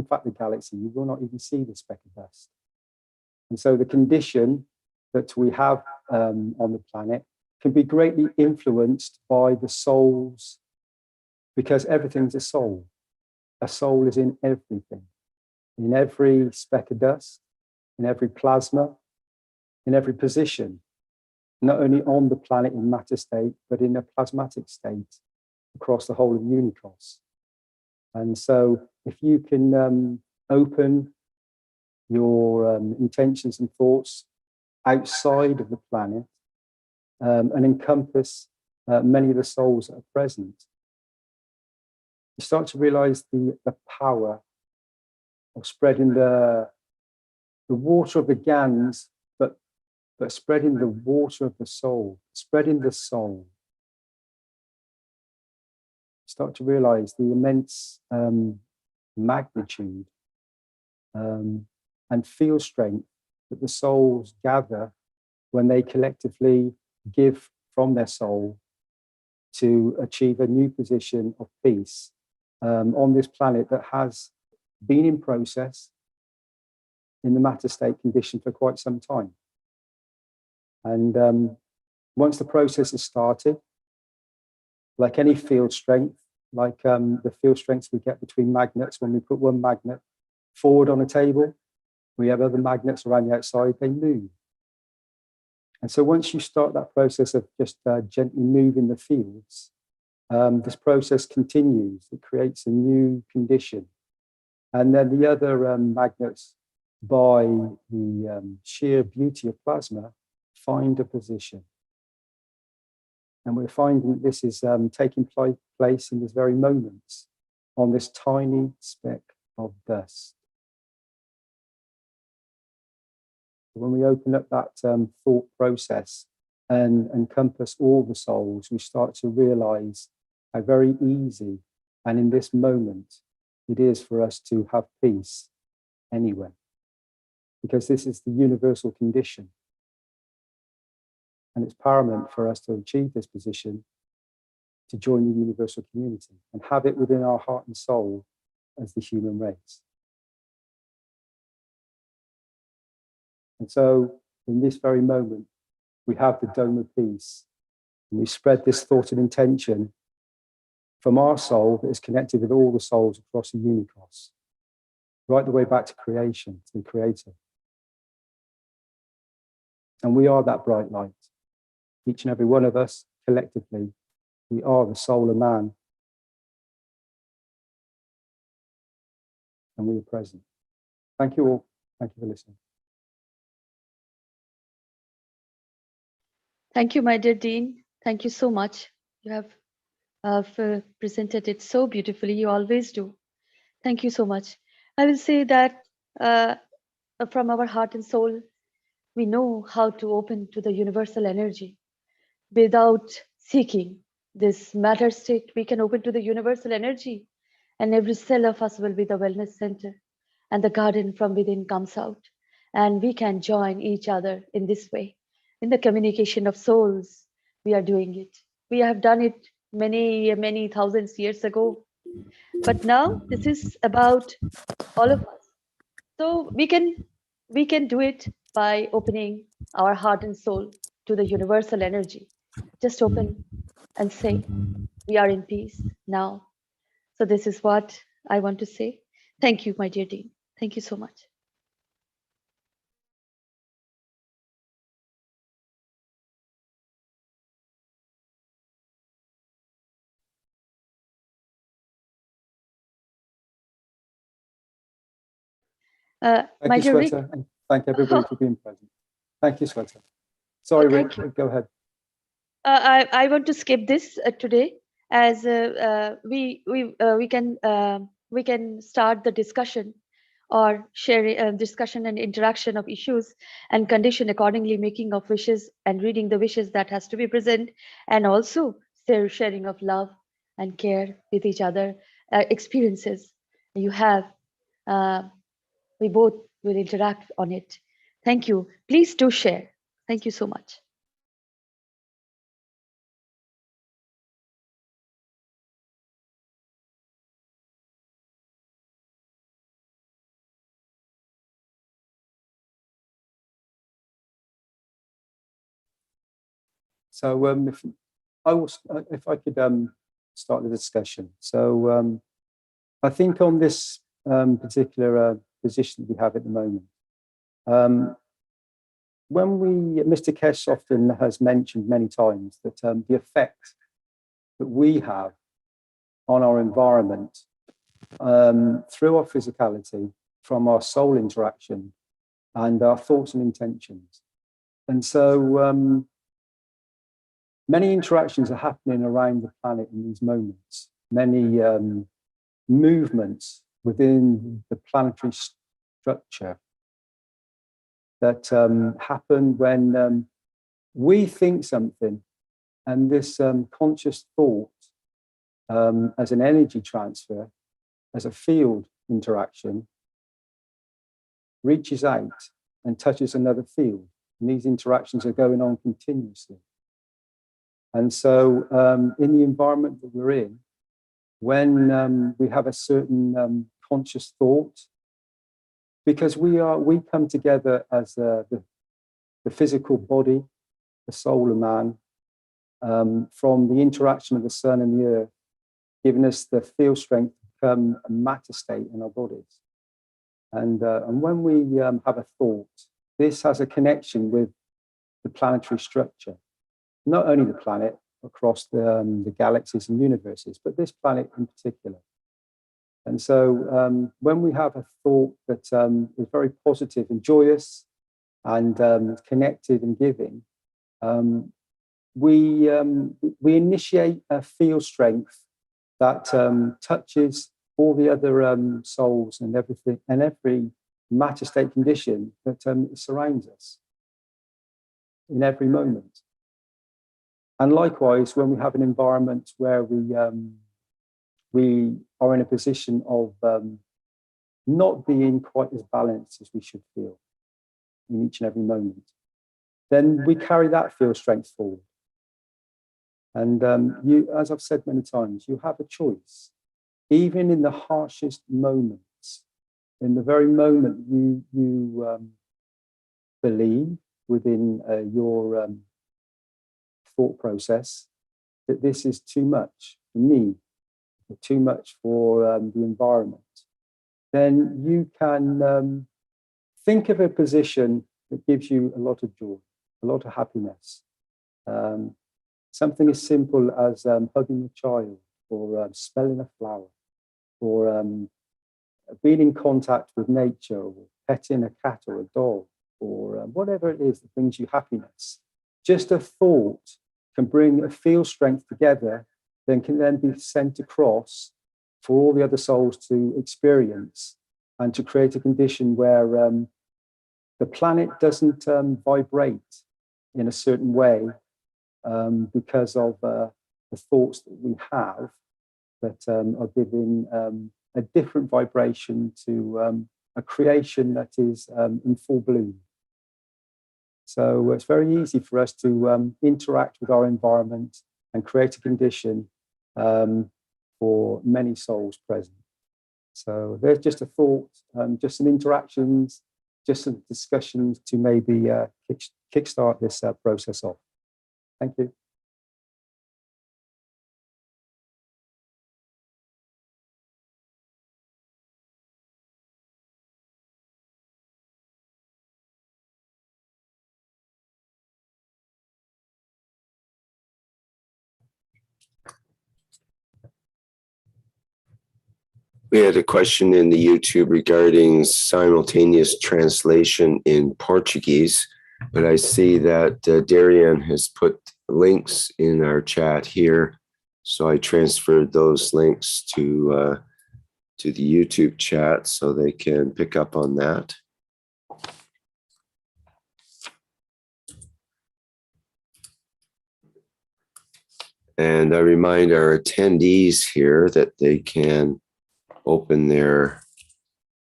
fact the galaxy, you will not even see the speck of dust. And so the condition that we have on the planet can be greatly influenced by the souls, because everything's a soul. A soul is in everything, in every speck of dust, in every plasma, in every position, not only on the planet in matter state, but in a plasmatic state across the whole of Unicos. And so if you can open your intentions and thoughts outside of the planet and encompass many of the souls that are present, you start to realize the power of spreading the water of the GANs, but spreading the water of the soul, spreading the soul. Start to realize the immense magnitude and feel strength that the souls gather when they collectively give from their soul to achieve a new position of peace on this planet that has been in process in the matter state condition for quite some time. And once the process has started, like any field strength, like the field strengths we get between magnets, when we put one magnet forward on a table, we have other magnets around the outside, they move. And so once you start that process of just gently moving the fields, this process continues. It creates a new condition. And then the other magnets, by the sheer beauty of plasma, find a position. And we're finding that this is taking place in this very moment on this tiny speck of dust. When we open up that thought process and encompass all the souls, we start to realize how very easy and in this moment it is for us to have peace anywhere, because this is the universal condition. And it's paramount for us to achieve this position, to join the universal community and have it within our heart and soul as the human race. And so in this very moment, we have the dome of peace, and we spread this thought and intention from our soul that is connected with all the souls across the Unicos, right the way back to creation, to the creator. And we are that bright light. Each and every one of us, collectively, we are the soul of man. And we are present. Thank you all. Thank you for listening. Thank you, my dear Dean. Thank you so much. You have presented it so beautifully. You always do. Thank you so much. I will say that from our heart and soul, we know how to open to the universal energy. Without seeking this matter state, we can open to the universal energy, and every cell of us will be the wellness center, and the garden from within comes out, and we can join each other in this way. In the communication of souls, we are doing it. We have done it many thousands years ago, but now this is about all of us. So we can do it by opening our heart and soul to the universal energy. Just open and say, we are in peace now. So this is what I want to say. Thank you, my dear Dean. Thank you so much. Thank My you, dear Rick. Sweta, and thank everybody for being present. Thank you, Sweta. Sorry, Rick, go ahead. I want to skip this today, as we can start the discussion or share discussion and interaction of issues and condition accordingly, making of wishes and reading the wishes that has to be present, and also sharing of love and care with each other, experiences you have. We both will interact on it. Thank you. Please do share. Thank you so much. So if I could start the discussion. So I think on this particular position we have at the moment, Mr. Keshe often has mentioned many times that the effect that we have on our environment through our physicality, from our soul interaction and our thoughts and intentions. And so many interactions are happening around the planet in these moments, many movements within the planetary structure that happen when we think something, and this conscious thought as an energy transfer, as a field interaction, reaches out and touches another field. And these interactions are going on continuously. And so in the environment that we're in, when we have a certain conscious thought, because we come together as the physical body, the soul of man, from the interaction of the sun and the earth, giving us the field strength to become a matter state in our bodies. And when we have a thought, this has a connection with the planetary structure, not only the planet across the galaxies and universes, but this planet in particular. And so when we have a thought that is very positive and joyous and connected and giving, we initiate a field strength that touches all the other souls and everything, and every matter state condition that surrounds us in every moment. And likewise, when we have an environment where we are in a position of not being quite as balanced as we should feel in each and every moment, then we carry that field strength forward. And you, as I've said many times, you have a choice. Even in the harshest moments, in the very moment you believe within your thought process that this is too much for me, or too much for the environment, then you can think of a position that gives you a lot of joy, a lot of happiness. Something as simple as hugging a child, or smelling a flower, or being in contact with nature, or petting a cat or a dog, or whatever it is that brings you happiness. Just a thought can bring a field strength together, then can then be sent across for all the other souls to experience, and to create a condition where the planet doesn't vibrate in a certain way because of the thoughts that we have that are giving a different vibration to a creation that is in full bloom. So it's very easy for us to interact with our environment and create a condition for many souls present. So there's just a thought, just some interactions, just some discussions to maybe kickstart this process off. Thank you. We had a question in the YouTube regarding simultaneous translation in Portuguese, but I see that Darian has put links in our chat here. So I transferred those links to the YouTube chat so they can pick up on that. And I remind our attendees here that they can open their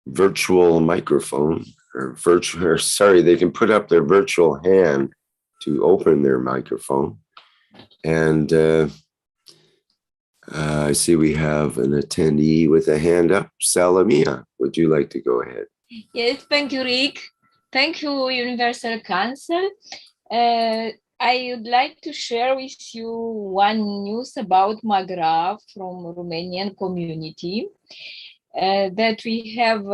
virtual microphone they can put up their virtual hand to open their microphone. And I see we have an attendee with a hand up. Salamia, would you like to go ahead? Yes, thank you, Rick. Thank you, Universal Council. I would like to share with you one news about Maghraf from Romanian community. That we have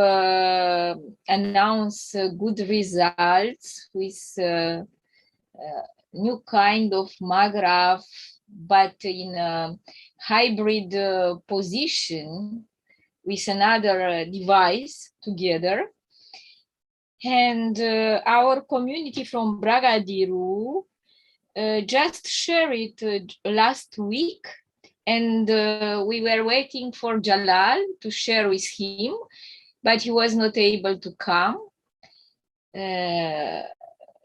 announced good results with new kind of Maghraf, but in a hybrid position with another device together. And our community from Bragadiru just shared it last week. And we were waiting for Jalal to share with him, but he was not able to come.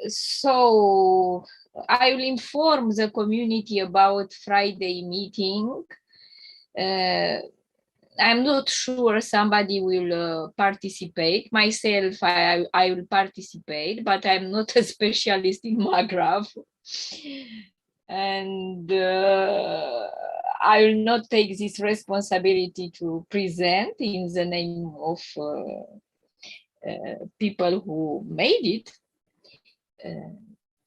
So I will inform the community about Friday meeting. I'm not sure somebody will participate. Myself, I will participate, but I'm not a specialist in Maghraf. And I will not take this responsibility to present in the name of people who made it.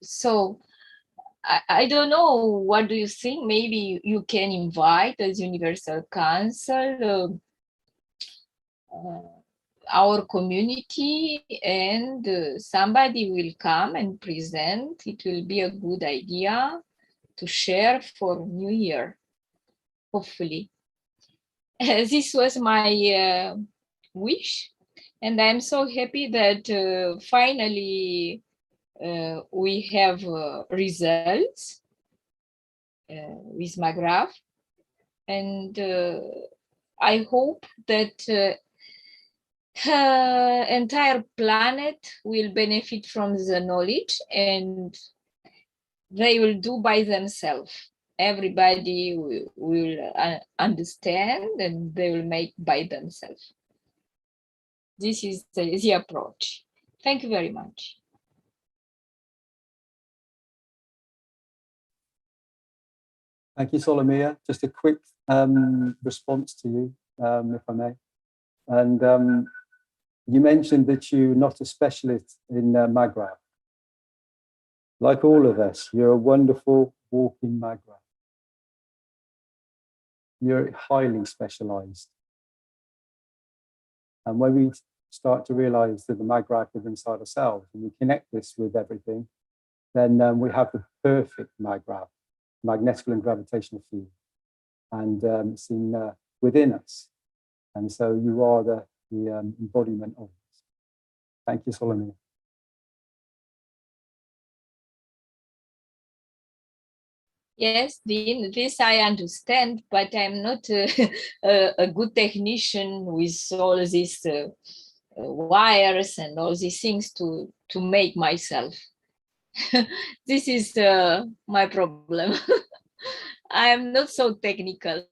So I don't know, what do you think? Maybe you can invite as Universal Council our community, and somebody will come and present. It will be a good idea to share for New Year, hopefully. This was my wish, and I'm so happy that finally we have results with Maghraf, and I hope that entire planet will benefit from the knowledge, and they will do by themselves. Everybody will understand, and they will make by themselves. This is the approach. Thank you very much. Thank you, Solomia. Just a quick response to you, if I may. And you mentioned that you're not a specialist in Maghraf. Like all of us, you're a wonderful walking Maghraf. You're highly specialized. And when we start to realize that the Maghraf is inside ourselves and we connect this with everything, then we have the perfect Maghraf, magnetical and gravitational field. And it's within us. And so you are the embodiment of this. Thank you, Solomon. Yes, Dean, this I understand, but I'm not a good technician with all these wires and all these things to make myself. This is my problem. I'm not so technical,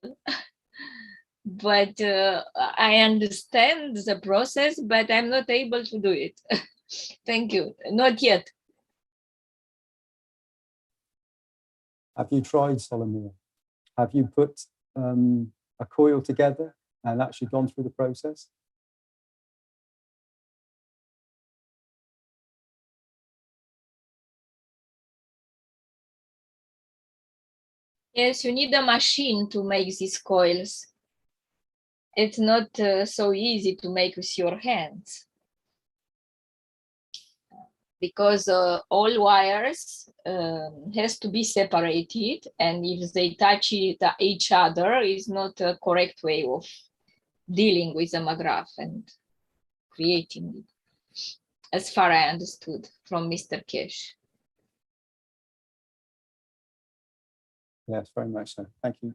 but I understand the process, but I'm not able to do it. Thank you. Not yet. Have you tried, Solomon? Have you put a coil together and actually gone through the process? Yes, you need a machine to make these coils. It's not so easy to make with your hands, because all wires has to be separated, and if they touch each other, is not a correct way of dealing with the McGrath and creating it, as far I understood from Mr. Keshe. Yes, very much so. Thank you,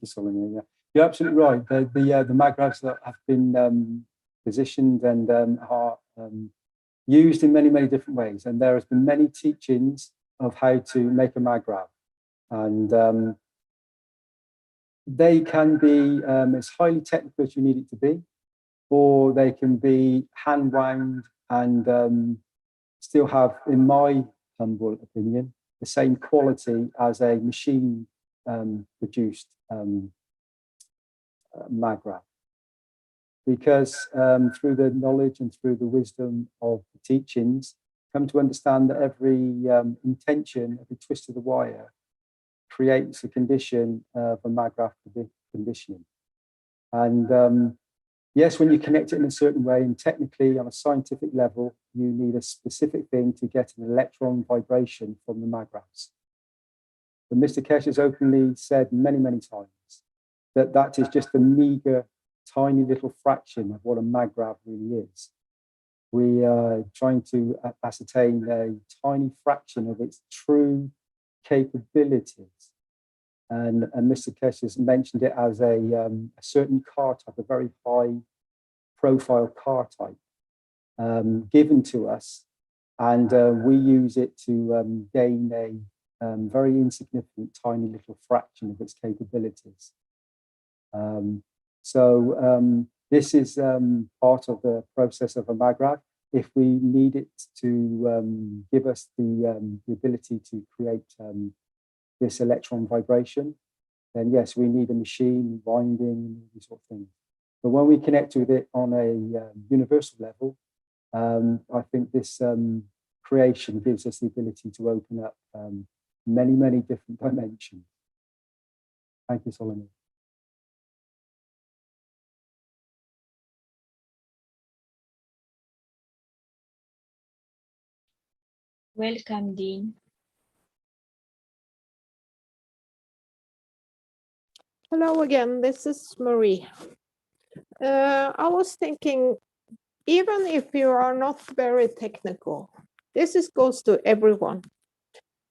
Solomon. Yeah, you're absolutely right. The magravs that have been positioned and are used in many different ways, and there has been many teachings of how to make a magrav, and they can be as highly technical as you need it to be, or they can be hand wound and still have, in my humble opinion, the same quality as a machine produced magrav. Because through the knowledge and through the wisdom of the teachings, come to understand that every intention, every twist of the wire creates a condition for magrav conditioning. And yes, when you connect it in a certain way, and technically on a scientific level, you need a specific thing to get an electron vibration from the magravs. But Mr. Keshe has openly said many times that that is just a meager, tiny little fraction of what a magrav really is. We are trying to ascertain a tiny fraction of its true capabilities. And Mr. Keshe has mentioned it as a certain car type, a very high profile car type given to us. And we use it to gain a very insignificant, tiny little fraction of its capabilities. So this is part of the process of a magrav. If we need it to give us the ability to create this electron vibration, then yes, we need a machine, winding, these sort of things. But when we connect with it on a universal level, I think this creation gives us the ability to open up many different dimensions. Thank you, Solomon. Welcome, Dean. Hello again, this is Marie. I was thinking, even if you are not very technical, goes to everyone.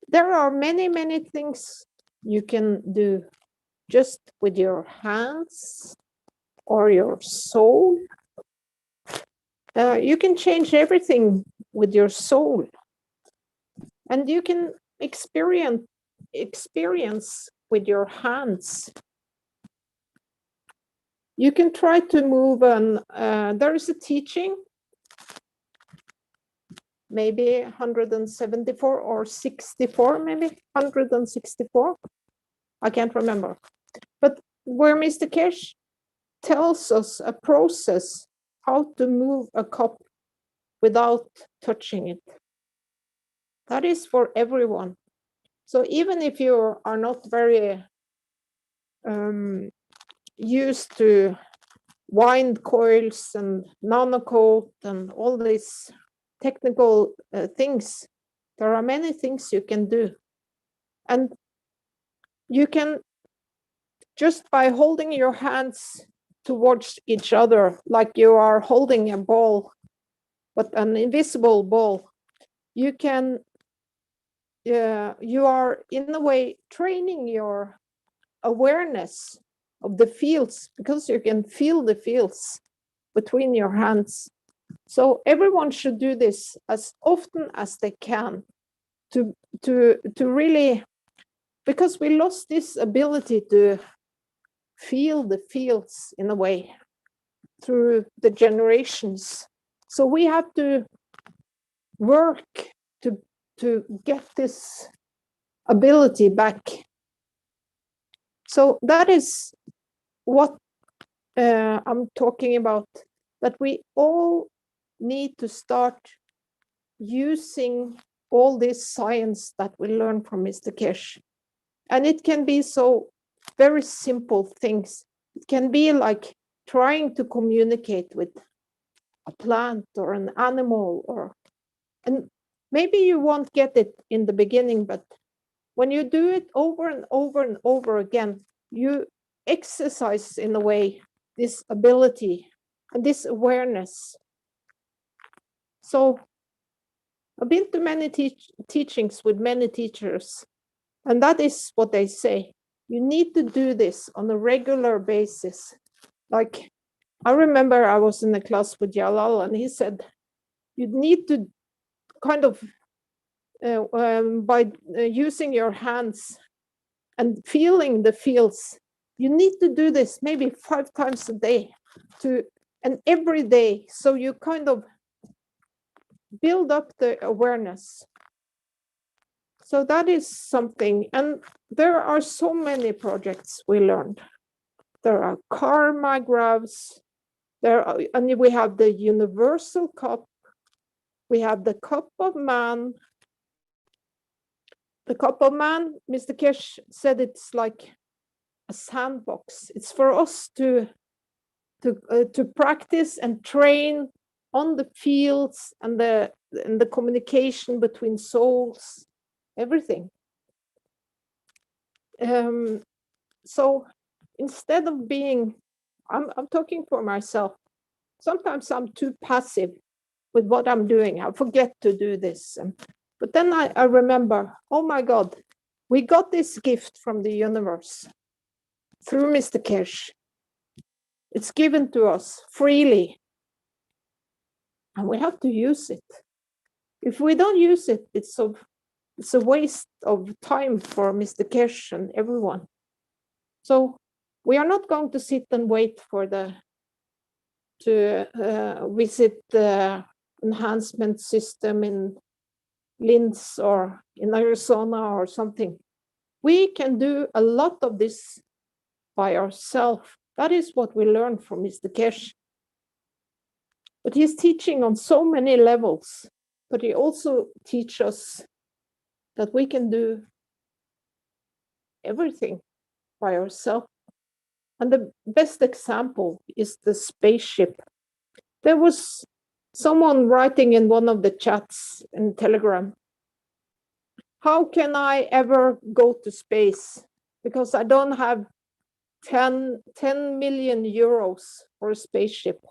There are many things you can do just with your hands or your soul. You can change everything with your soul, and you can experience with your hands. You can try to move there is a teaching, maybe 174 or 64, maybe 164. I can't remember. But where Mr. Keshe tells us a process how to move a cup without touching it. That is for everyone. So even if you are not very used to wind coils and nanocoat and all these technical things, there are many things you can do. And you can, just by holding your hands towards each other, like you are holding a ball, but an invisible ball, you can, you are in a way training your awareness of the fields, because you can feel the fields between your hands. So everyone should do this as often as they can to really, because we lost this ability to feel the fields in a way through the generations. So we have to work to get this ability back. So that is what I'm talking about, that we all need to start using all this science that we learn from Mr. Keshe And it can be so very simple things. It can be like trying to communicate with a plant or an animal, and maybe you won't get it in the beginning, but when you do it over and over and over again, you exercise in a way this ability and this awareness. So I've been to many teachings with many teachers, and that is what they say. You need to do this on a regular basis. Like, I remember I was in a class with Jalal, and he said, you need to kind of, by using your hands and feeling the fields, you need to do this maybe 5 times a day and every day. So you kind of build up the awareness. So that is something. And there are so many projects we learned. There are karma graphs. And we have the universal cup. We have the cup of man. The cup of man, Mr. Keshe said, it's like a sandbox. It's for us to practice and train on the fields and the communication between souls, everything. So instead of being, I'm talking for myself. Sometimes I'm too passive with what I'm doing. I forget to do this. But then I remember, oh my God, we got this gift from the universe through Mr. Keshe. It's given to us freely. And we have to use it. If we don't use it, it's a waste of time for Mr. Keshe and everyone. So we are not going to sit and wait for to visit the enhancement system in Linz or in Arizona or something. We can do a lot of this by ourselves. That is what we learned from Mr. Keshe. But he's teaching on so many levels, but he also teaches us that we can do everything by ourselves. And the best example is the spaceship. There was someone writing in one of the chats in Telegram, how can I ever go to space? Because I don't have 10 million euros for a spaceship.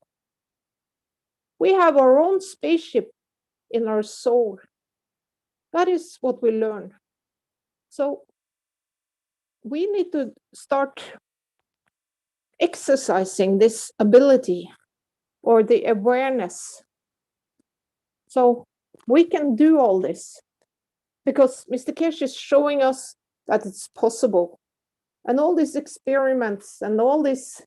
We have our own spaceship in our soul. That is what we learn. So we need to start exercising this ability or the awareness. So we can do all this because Mr. Keshe is showing us that it's possible. And all these experiments and all these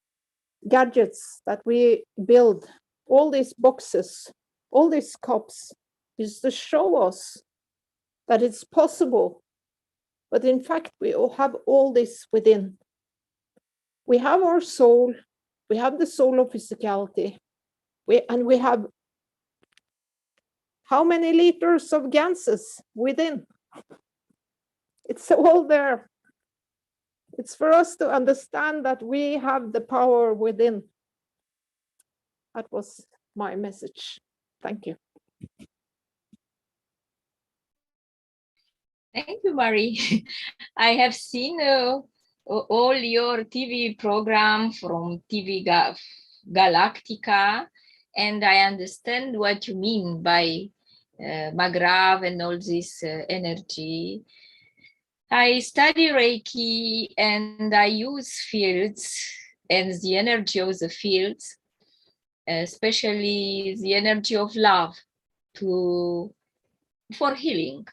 gadgets that we build, all these boxes, all these cups, is to show us that it's possible. But in fact, we all have all this within. We have our soul, we have the soul of physicality, and we have how many liters of gases within? It's all there. It's for us to understand that we have the power within. That was my message. Thank you. Thank you, Marie. I have seen all your TV program from TV Galactica, and I understand what you mean by Magrav and all this energy. I study Reiki and I use fields and the energy of the fields, especially the energy of love for healing,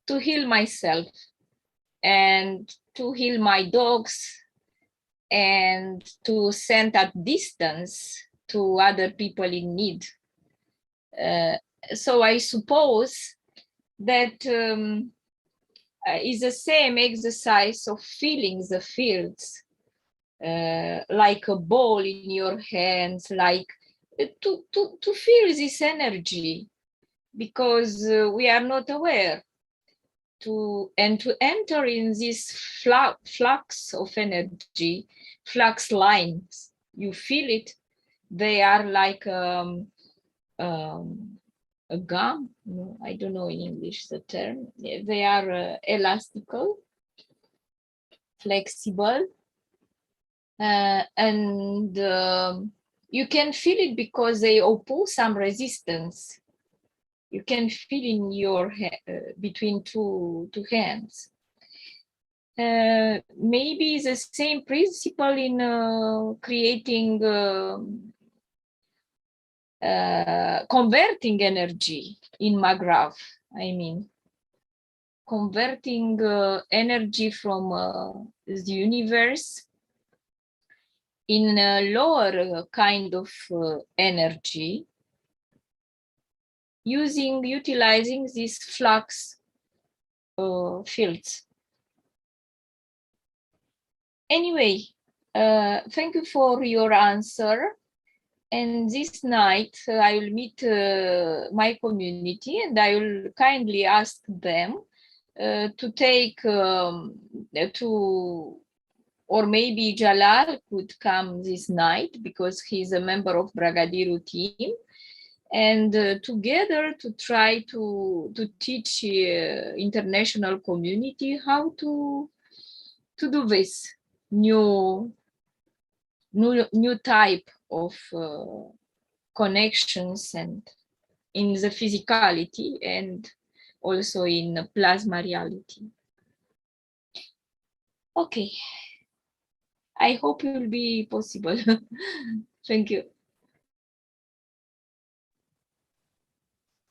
to heal myself and to heal my dogs and to send at distance to other people in need. So I suppose that is the same exercise of feeling the fields, like a ball in your hands, like to feel this energy, because we are not aware. to enter in this flux of energy, flux lines. You feel it. They are like a gum. No, I don't know in English the term. They are elastical, flexible, and you can feel it because they oppose some resistance. You can feel in your between two hands. Maybe the same principle in creating converting energy in McGrath. I mean, converting energy from the universe in a lower kind of energy, utilizing these flux fields. Anyway, thank you for your answer. And this night, I will meet my community and I will kindly ask them to take or maybe Jalal could come this night because he's a member of Bragadiru team, and together to try to teach international community how to do this new type of connections, and in the physicality and also in plasma reality. Okay, I hope it will be possible. Thank you.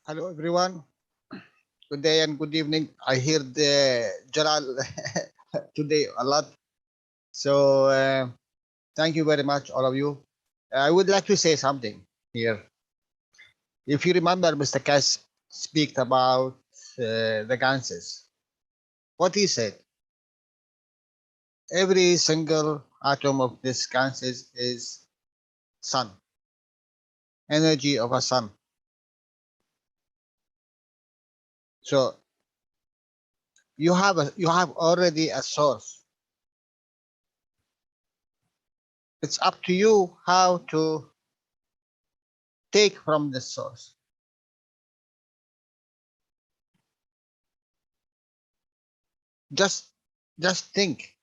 Hello, everyone. Good day and good evening. I hear the Jalal today a lot. So thank you very much, all of you. I would like to say something here. If you remember, Mr. Keshe speak about the ganses. What he said, every single atom of this ganses is sun, energy of a sun. So you have already a source. It's up to you how to take from the source. Just think,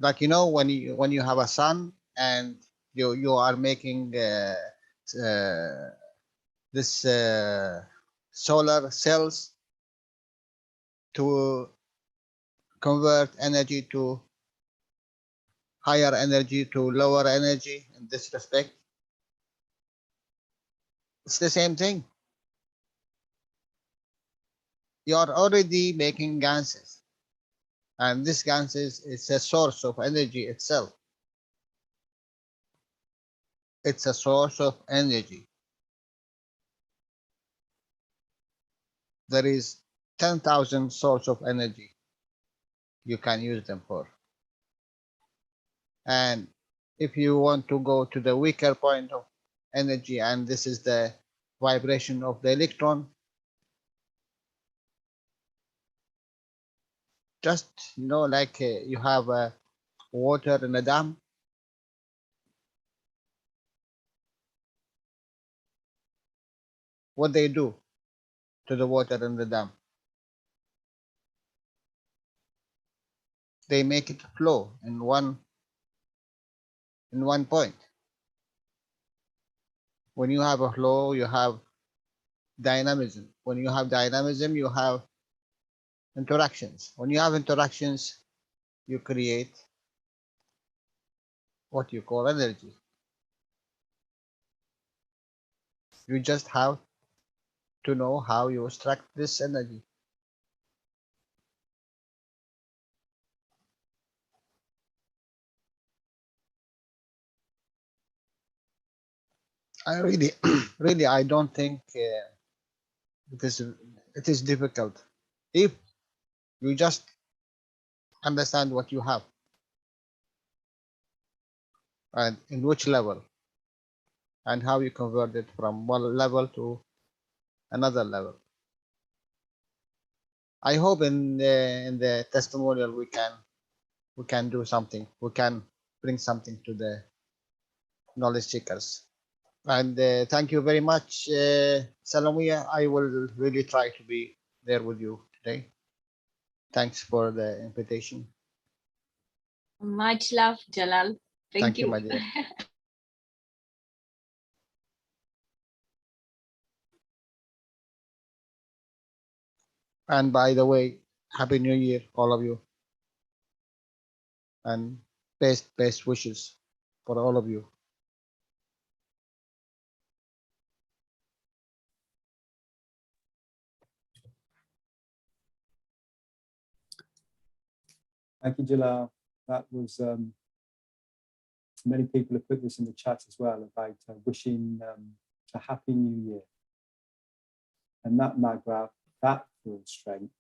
like, you know, when you have a sun and you are making this solar cells to convert energy to higher energy to lower energy. In this respect, it's the same thing. You are already making ganses, and this ganses is a source of energy itself. It's a source of energy. There is 10,000 source of energy you can use them for. And if you want to go to the weaker point of energy, and this is the vibration of the electron, just, you know, like you have water in a dam. What they do to the water in the dam? They make it flow in one point. When you have a flow, you have dynamism. When you have dynamism, you have interactions. When you have interactions, you create what you call energy. You just have to know how you extract this energy. I really, really, I don't think it is difficult if you just understand what you have and in which level and how you convert it from one level to another level. I hope in the testimonial we can do something. We can bring something to the knowledge seekers. And thank you very much, Salomia. I will really try to be there with you today. Thanks for the invitation. Much love, Jalal. Thank you. My dear. And by the way, Happy New Year, all of you. And best wishes for all of you. Thank you, Jalal. That was, many people have put this in the chat as well about wishing a happy new year. And that Magrav, that full strength,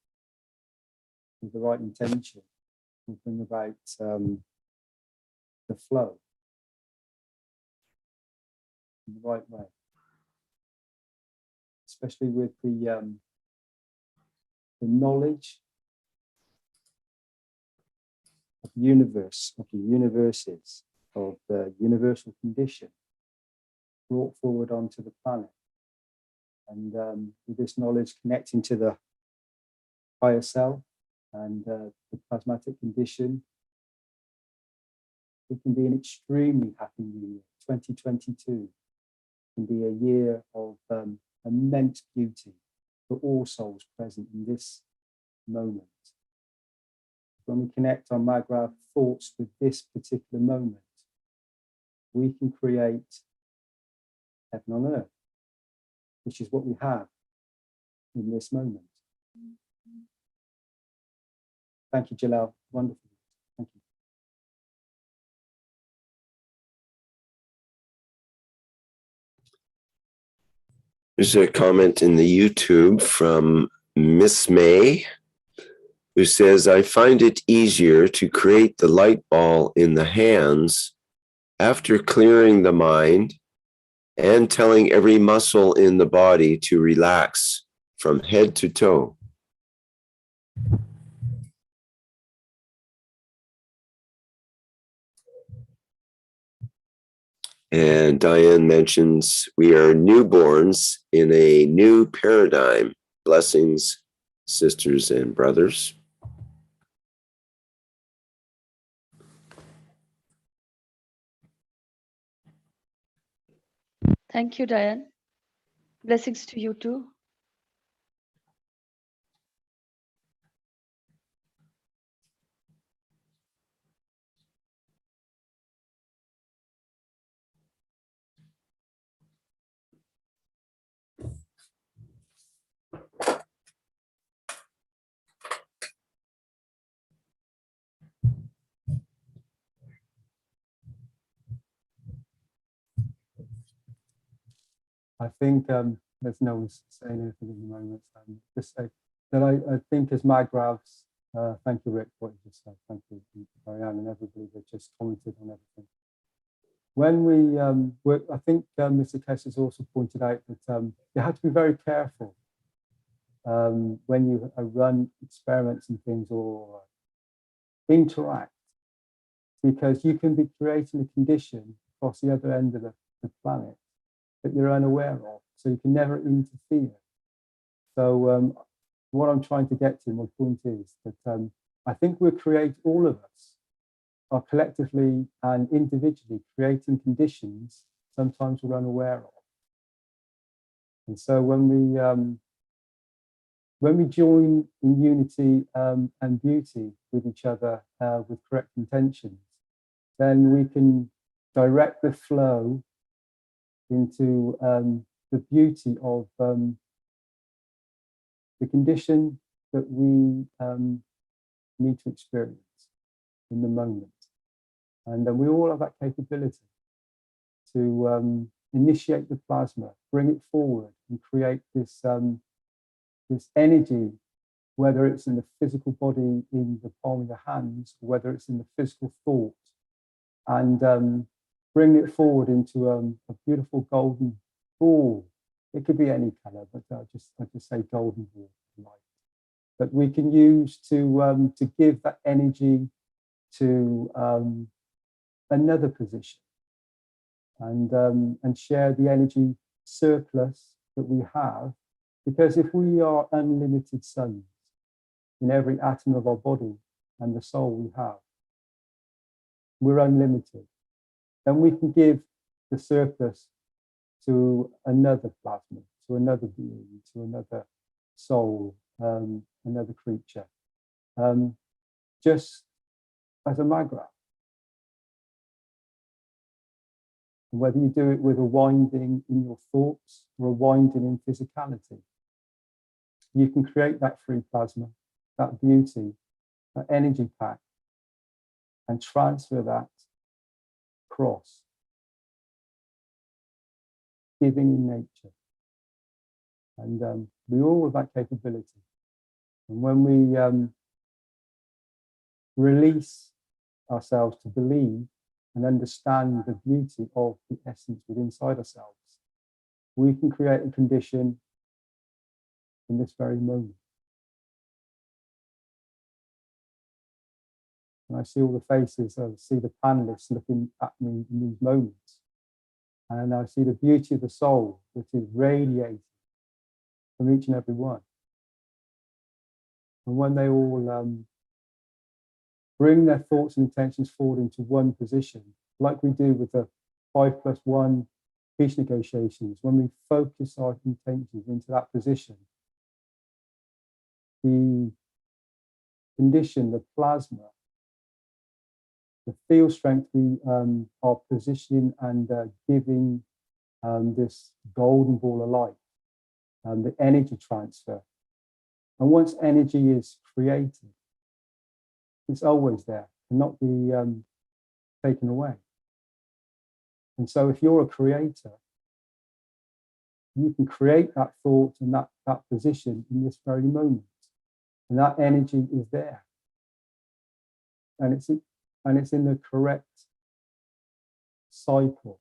with the right intention, will bring about the flow in the right way. Especially with the knowledge of the universe, of the universes, of the universal condition brought forward onto the planet. And with this knowledge connecting to the higher self and the plasmatic condition, it can be an extremely happy new year. 2022 can be a year of immense beauty for all souls present in this moment. When we connect our Magrav thoughts with this particular moment, we can create heaven on earth, which is what we have in this moment. Thank you, Jalal. Wonderful. Thank you. There's a comment in the YouTube from Miss May, who says, I find it easier to create the light ball in the hands after clearing the mind and telling every muscle in the body to relax from head to toe. And Diane mentions we are newborns in a new paradigm. Blessings, sisters and brothers. Thank you, Diane. Blessings to you too. I think there's no one saying anything at the moment. Just say that I think as Magravs, thank you, Rick, for what you just said. Thank you, Marianne, and everybody that just commented on everything. When we I think Mr. Keshe has also pointed out that you have to be very careful when you run experiments and things or interact, because you can be creating a condition across the other end of the planet that you're unaware of, so you can never interfere. So what I'm trying to get to, my point is that I think we create, all of us are collectively and individually creating conditions sometimes we're unaware of. And so when we join in unity and beauty with each other with correct intentions, then we can direct the flow into the beauty of the condition that we need to experience in the moment. And we all have that capability to initiate the plasma, bring it forward and create this, this energy, whether it's in the physical body in the palm of your hands, or whether it's in the physical thought, and bring it forward into a beautiful golden ball. It could be any color, but I just say golden ball, light. that we can use to give that energy to another position, and share the energy surplus that we have. Because if we are unlimited suns in every atom of our body and the soul we have, we're unlimited, then we can give the surplus to another plasma, to another being, to another soul, another creature, just as a magra. And whether you do it with a winding in your thoughts or a winding in physicality, you can create that free plasma, that beauty, that energy pack, and transfer that across, giving in nature. And we all have that capability. And when we release ourselves to believe and understand the beauty of the essence within inside ourselves, we can create a condition in this very moment. And I see all the faces, I see the panelists looking at me in these moments. And I see the beauty of the soul that is radiating from each and every one. And when they all bring their thoughts and intentions forward into one position, like we do with the 5+1 peace negotiations, when we focus our intentions into that position, the condition, the plasma, the field strength we are positioning and giving this golden ball of light, the energy transfer. And once energy is created, it's always there, cannot be taken away. And so if you're a creator, you can create that thought and that position in this very moment. And that energy is there. And it's in the correct cycle.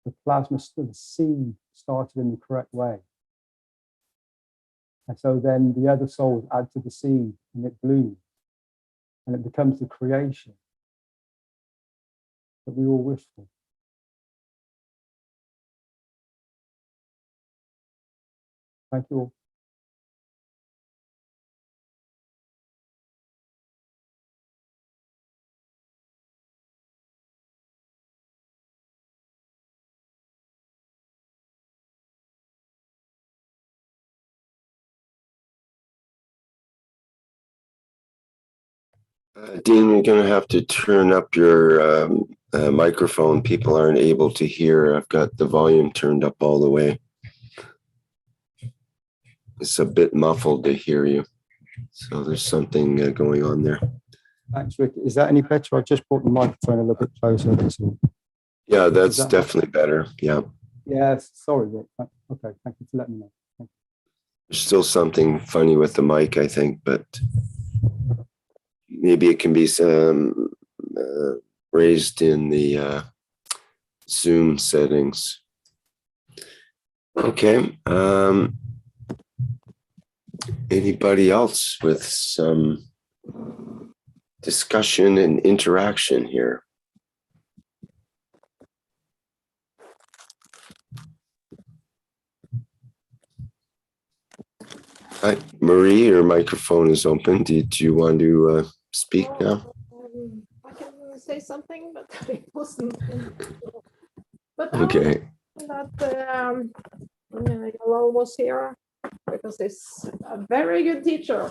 The plasma, the seed started in the correct way. And so then the other souls add to the seed and it blooms. And it becomes the creation that we all wish for. Thank you all. Dean, you're going to have to turn up your microphone. People aren't able to hear. I've got the volume turned up all the way. It's a bit muffled to hear you. So there's something going on there. Thanks, Rick. Is that any better? I've just brought the microphone a little bit closer. So. Yeah, that's definitely better. Yeah. Yes, sorry, Rick. Okay, thank you for letting me know. There's still something funny with the mic, I think, but maybe it can be raised in the Zoom settings. Okay. Anybody else with some discussion and interaction here? Hi, Marie, your microphone is open. Did you want to speak now? I can say something, but it wasn't. But okay. That Jalal was here because he's a very good teacher.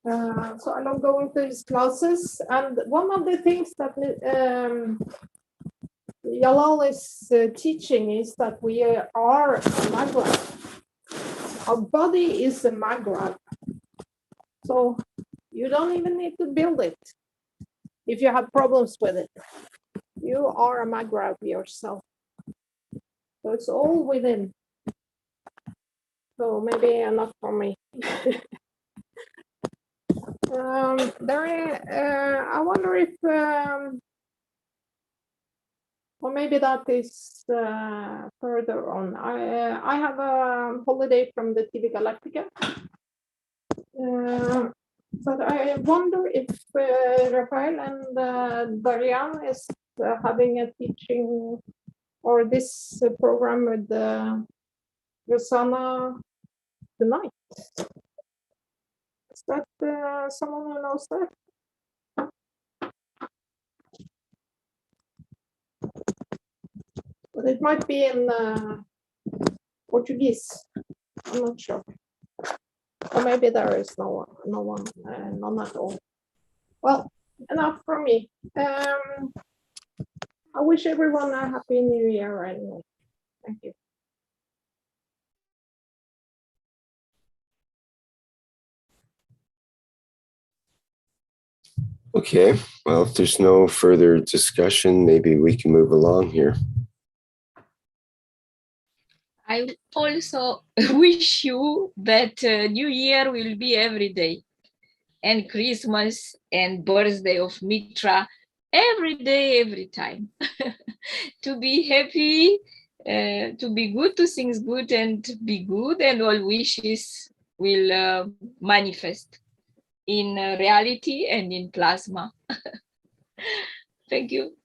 So I love going to his classes, and one of the things that Jalal is teaching is that we are a magrab. Our body is a magrab. So you don't even need to build it if you have problems with it. You are a magrab yourself. So it's all within. So maybe enough for me. I wonder if, or maybe that is further on. I have a holiday from the TV Galactica, But I wonder if Rafael and Darian is having a teaching or this program with Rosanna tonight. Is that someone who knows that? But it might be in Portuguese. I'm not sure. Or maybe there is no one, none at all. Well, enough from me. I wish everyone a happy new year anyway. Thank you. Okay, well, if there's no further discussion, maybe we can move along here. I also wish you that New Year will be every day, and Christmas and birthday of Mitra every day, every time. To be happy, to be good, to things good and be good, and all wishes will manifest in reality and in plasma. Thank you.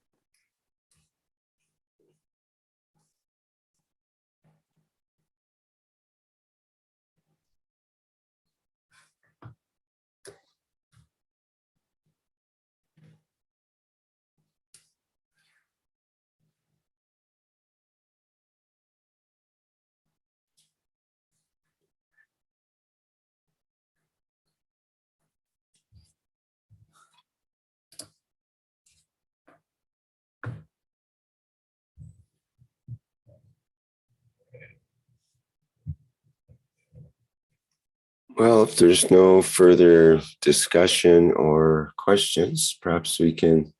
Well, if there's no further discussion or questions, perhaps we can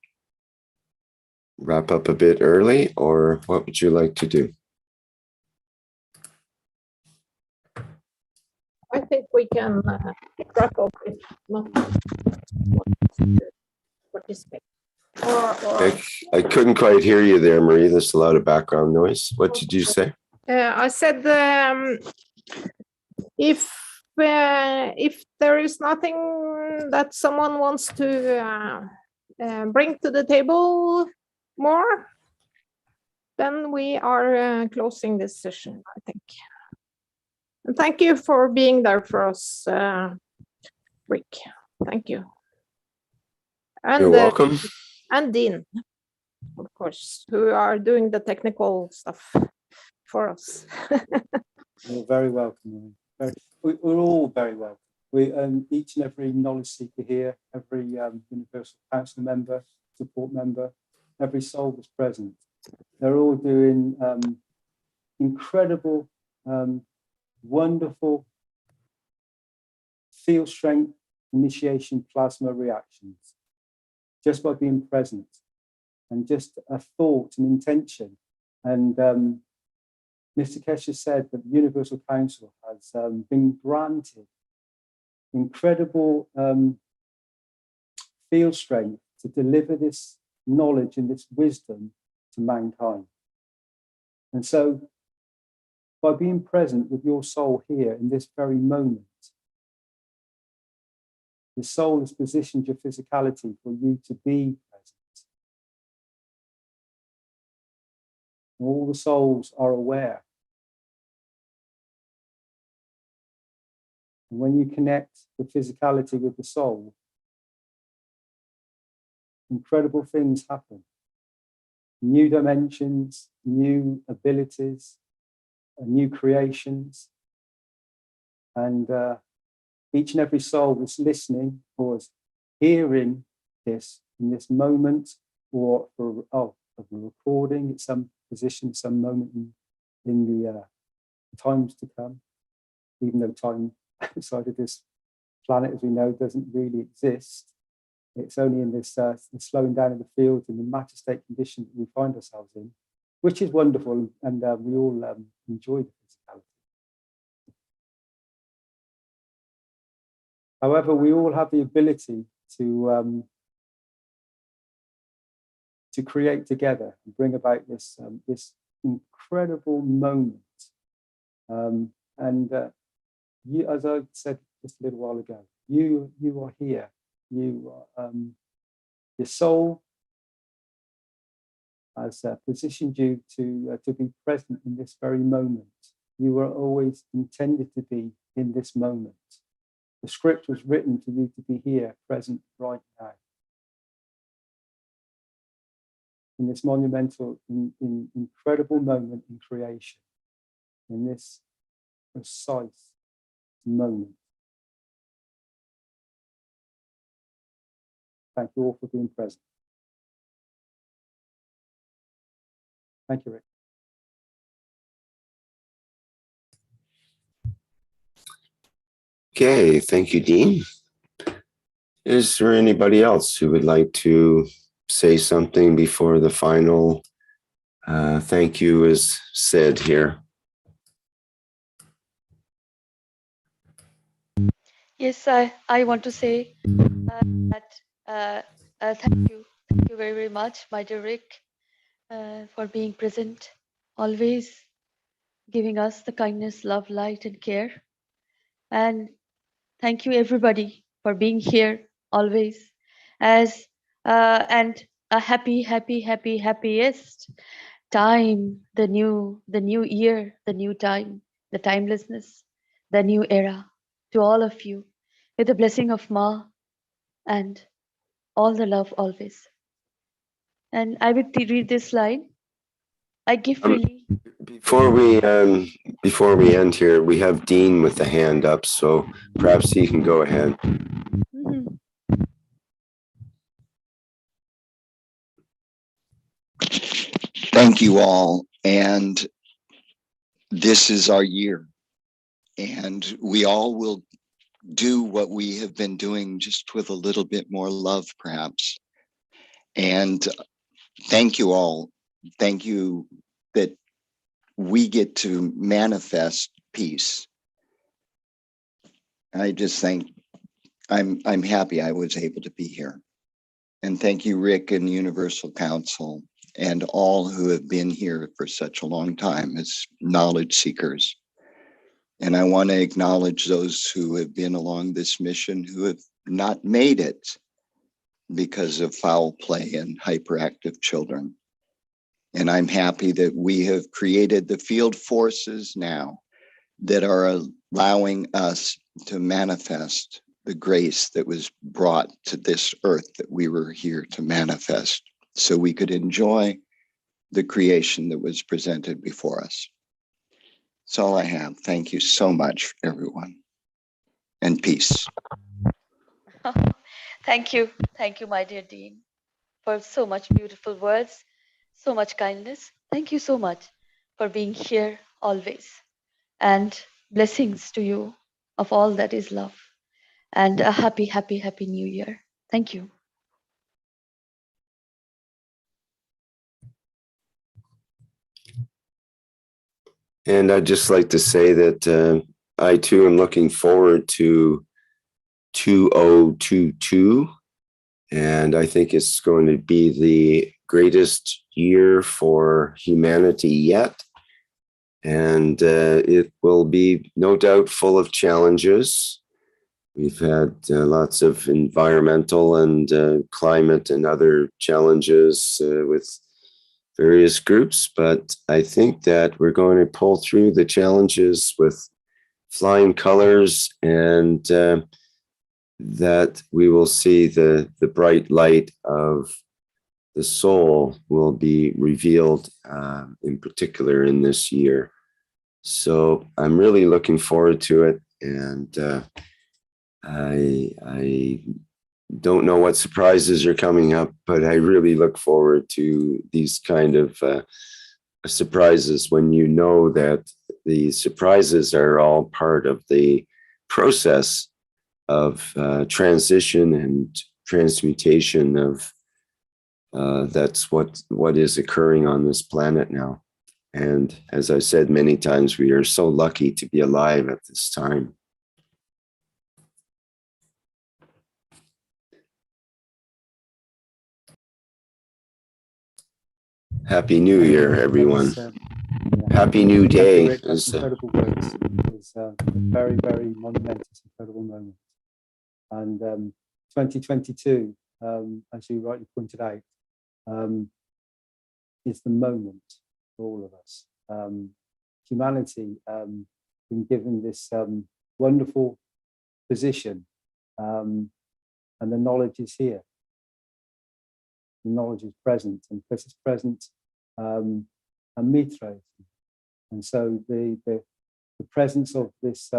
wrap up a bit early, or what would you like to do? I think we can wrap up if not participate. I couldn't quite hear you there, Marie. There's a lot of background noise. What did you say? I said if there is nothing that someone wants to bring to the table more, then we are closing this session, I think. And thank you for being there for us, Rick. Thank you. And, you're welcome. And Dean, of course, who are doing the technical stuff for us. You're very welcome. We're all very welcome. We each and every knowledge seeker here, every Universal Council member, support member, every soul that's present. They're all doing incredible, wonderful field strength initiation plasma reactions just by being present, and just a thought and intention. And Mr. Keshe said that the Universal Council has been granted incredible field strength to deliver this knowledge and this wisdom to mankind. And so by being present with your soul here in this very moment, the soul has positioned your physicality for you to be present. All the souls are aware. And when you connect the physicality with the soul, incredible things happen. New dimensions, new abilities, new creations. And each and every soul that's listening or is hearing this in this moment, or for a recording at some position, some moment in the times to come, even though time outside of this planet, as we know, doesn't really exist. It's only in this slowing down in the field, in the matter state condition that we find ourselves in, which is wonderful, and we all enjoy the physicality. However, we all have the ability to create together and bring about this this incredible moment. And you, as I said just a little while ago. You are here. You are, your soul has positioned you to be present in this very moment. You were always intended to be in this moment. The script was written for you to be here, present right now. In this monumental, incredible moment in creation, in this precise moment. Thank you all for being present. Thank you, Rick. Okay, thank you, Dean. Is there anybody else who would like to say something before the final thank you is said here? Yes, I want to say that thank you very, very much, my dear Rick, for being present, always giving us the kindness, love, light, and care. And thank you, everybody, for being here always. As and a happiest time, the new year, the new time, the timelessness, the new era to all of you, with the blessing of Ma and all the love always. And I will read this line. I give freely. Before we end here, we have Dean with the hand up, so perhaps he can go ahead. Thank you all. And this is our year. And we all will do what we have been doing, just with a little bit more love, perhaps. And thank you all. Thank you that we get to manifest peace. I just think I'm happy I was able to be here. And thank you, Rick and Universal Council, and all who have been here for such a long time as knowledge seekers. And I want to acknowledge those who have been along this mission who have not made it because of foul play and hyperactive children. And I'm happy that we have created the field forces now that are allowing us to manifest the grace that was brought to this earth that we were here to manifest, so we could enjoy the creation that was presented before us. That's all I have. Thank you so much, everyone. And peace. Thank you, my dear Dean, for so much beautiful words, so much kindness. Thank you so much for being here always. And blessings to you of all that is love. And a happy new year. Thank you. And I'd just like to say that I too am looking forward to 2022. And I think it's going to be the greatest year for humanity yet. And it will be no doubt full of challenges. We've had lots of environmental and climate and other challenges with various groups, but I think that we're going to pull through the challenges with flying colors, and that we will see the bright light of the soul will be revealed in particular in this year. So I'm really looking forward to it, and I don't know what surprises are coming up, but I really look forward to these kind of surprises, when you know that the surprises are all part of the process of transition and transmutation of that's what is occurring on this planet now. And as I've said many times, we are so lucky to be alive at this time. Happy New Year, everyone. Happy New Thank you, Day. Rick. That's incredible words. It's a very, very monumentous, incredible moment. And 2022, as you rightly pointed out, is the moment for all of us. Humanity been given this wonderful position, and the knowledge is here. The knowledge is present, and because it's present, a mithra. And so the presence of this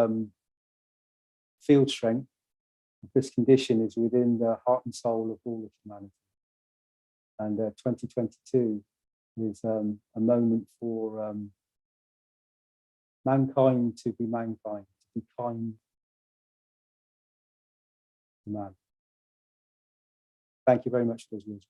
field strength, this condition, is within the heart and soul of all of humanity. And 2022 is a moment for mankind to be mankind, to be kind to man. Thank you very much for those words.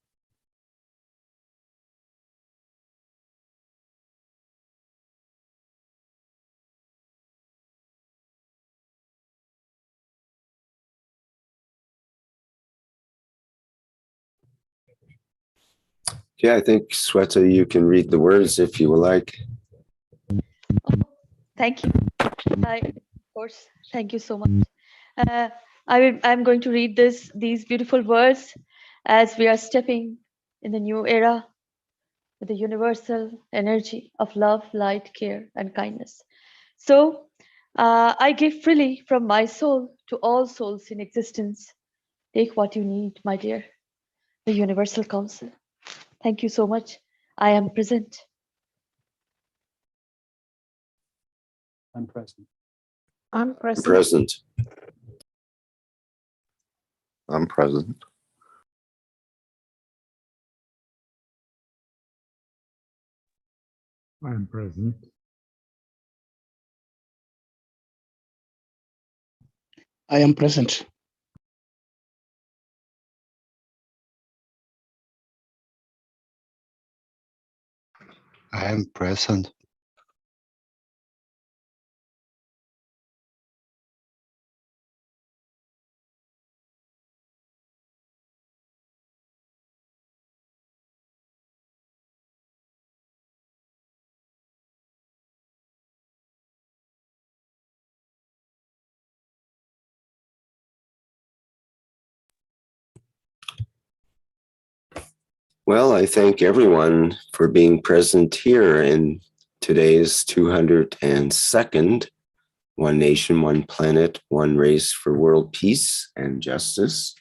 Yeah, I think, Sweta, you can read the words if you would like. Thank you. Of course, thank you so much. I'm going to read these beautiful words as we are stepping in the new era with the universal energy of love, light, care, and kindness. So I give freely from my soul to all souls in existence. Take what you need, my dear, the Universal Council. Thank you so much. I am present. I'm present. I'm present. Present. I'm present. I'm present. I am present. I am present. Well, I thank everyone for being present here in today's 202nd One Nation, One Planet, One Race for World Peace and Justice,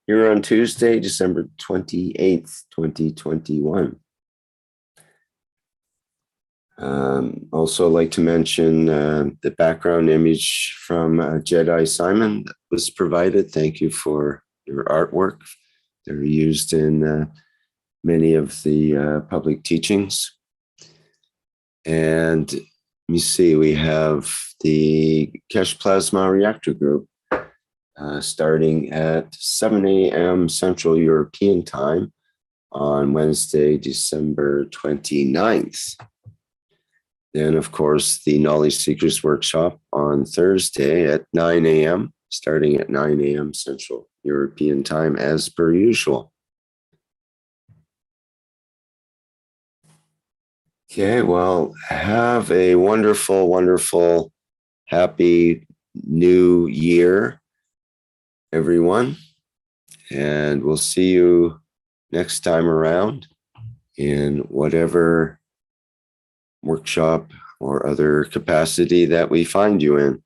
here on Tuesday, December 28th, 2021. Also like to mention the background image from Jedi Simon that was provided. Thank you for your artwork. They're used in many of the public teachings. And you see, we have the Keshe Plasma Reactor Group starting at 7 a.m. Central European Time on Wednesday, December 29th. Then, of course, the Knowledge Seekers Workshop on Thursday at 9 a.m., starting at 9 a.m. Central European Time, as per usual. Okay, well, have a wonderful, wonderful, happy new year, everyone. And we'll see you next time around in whatever workshop or other capacity that we find you in.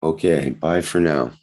Okay, bye for now.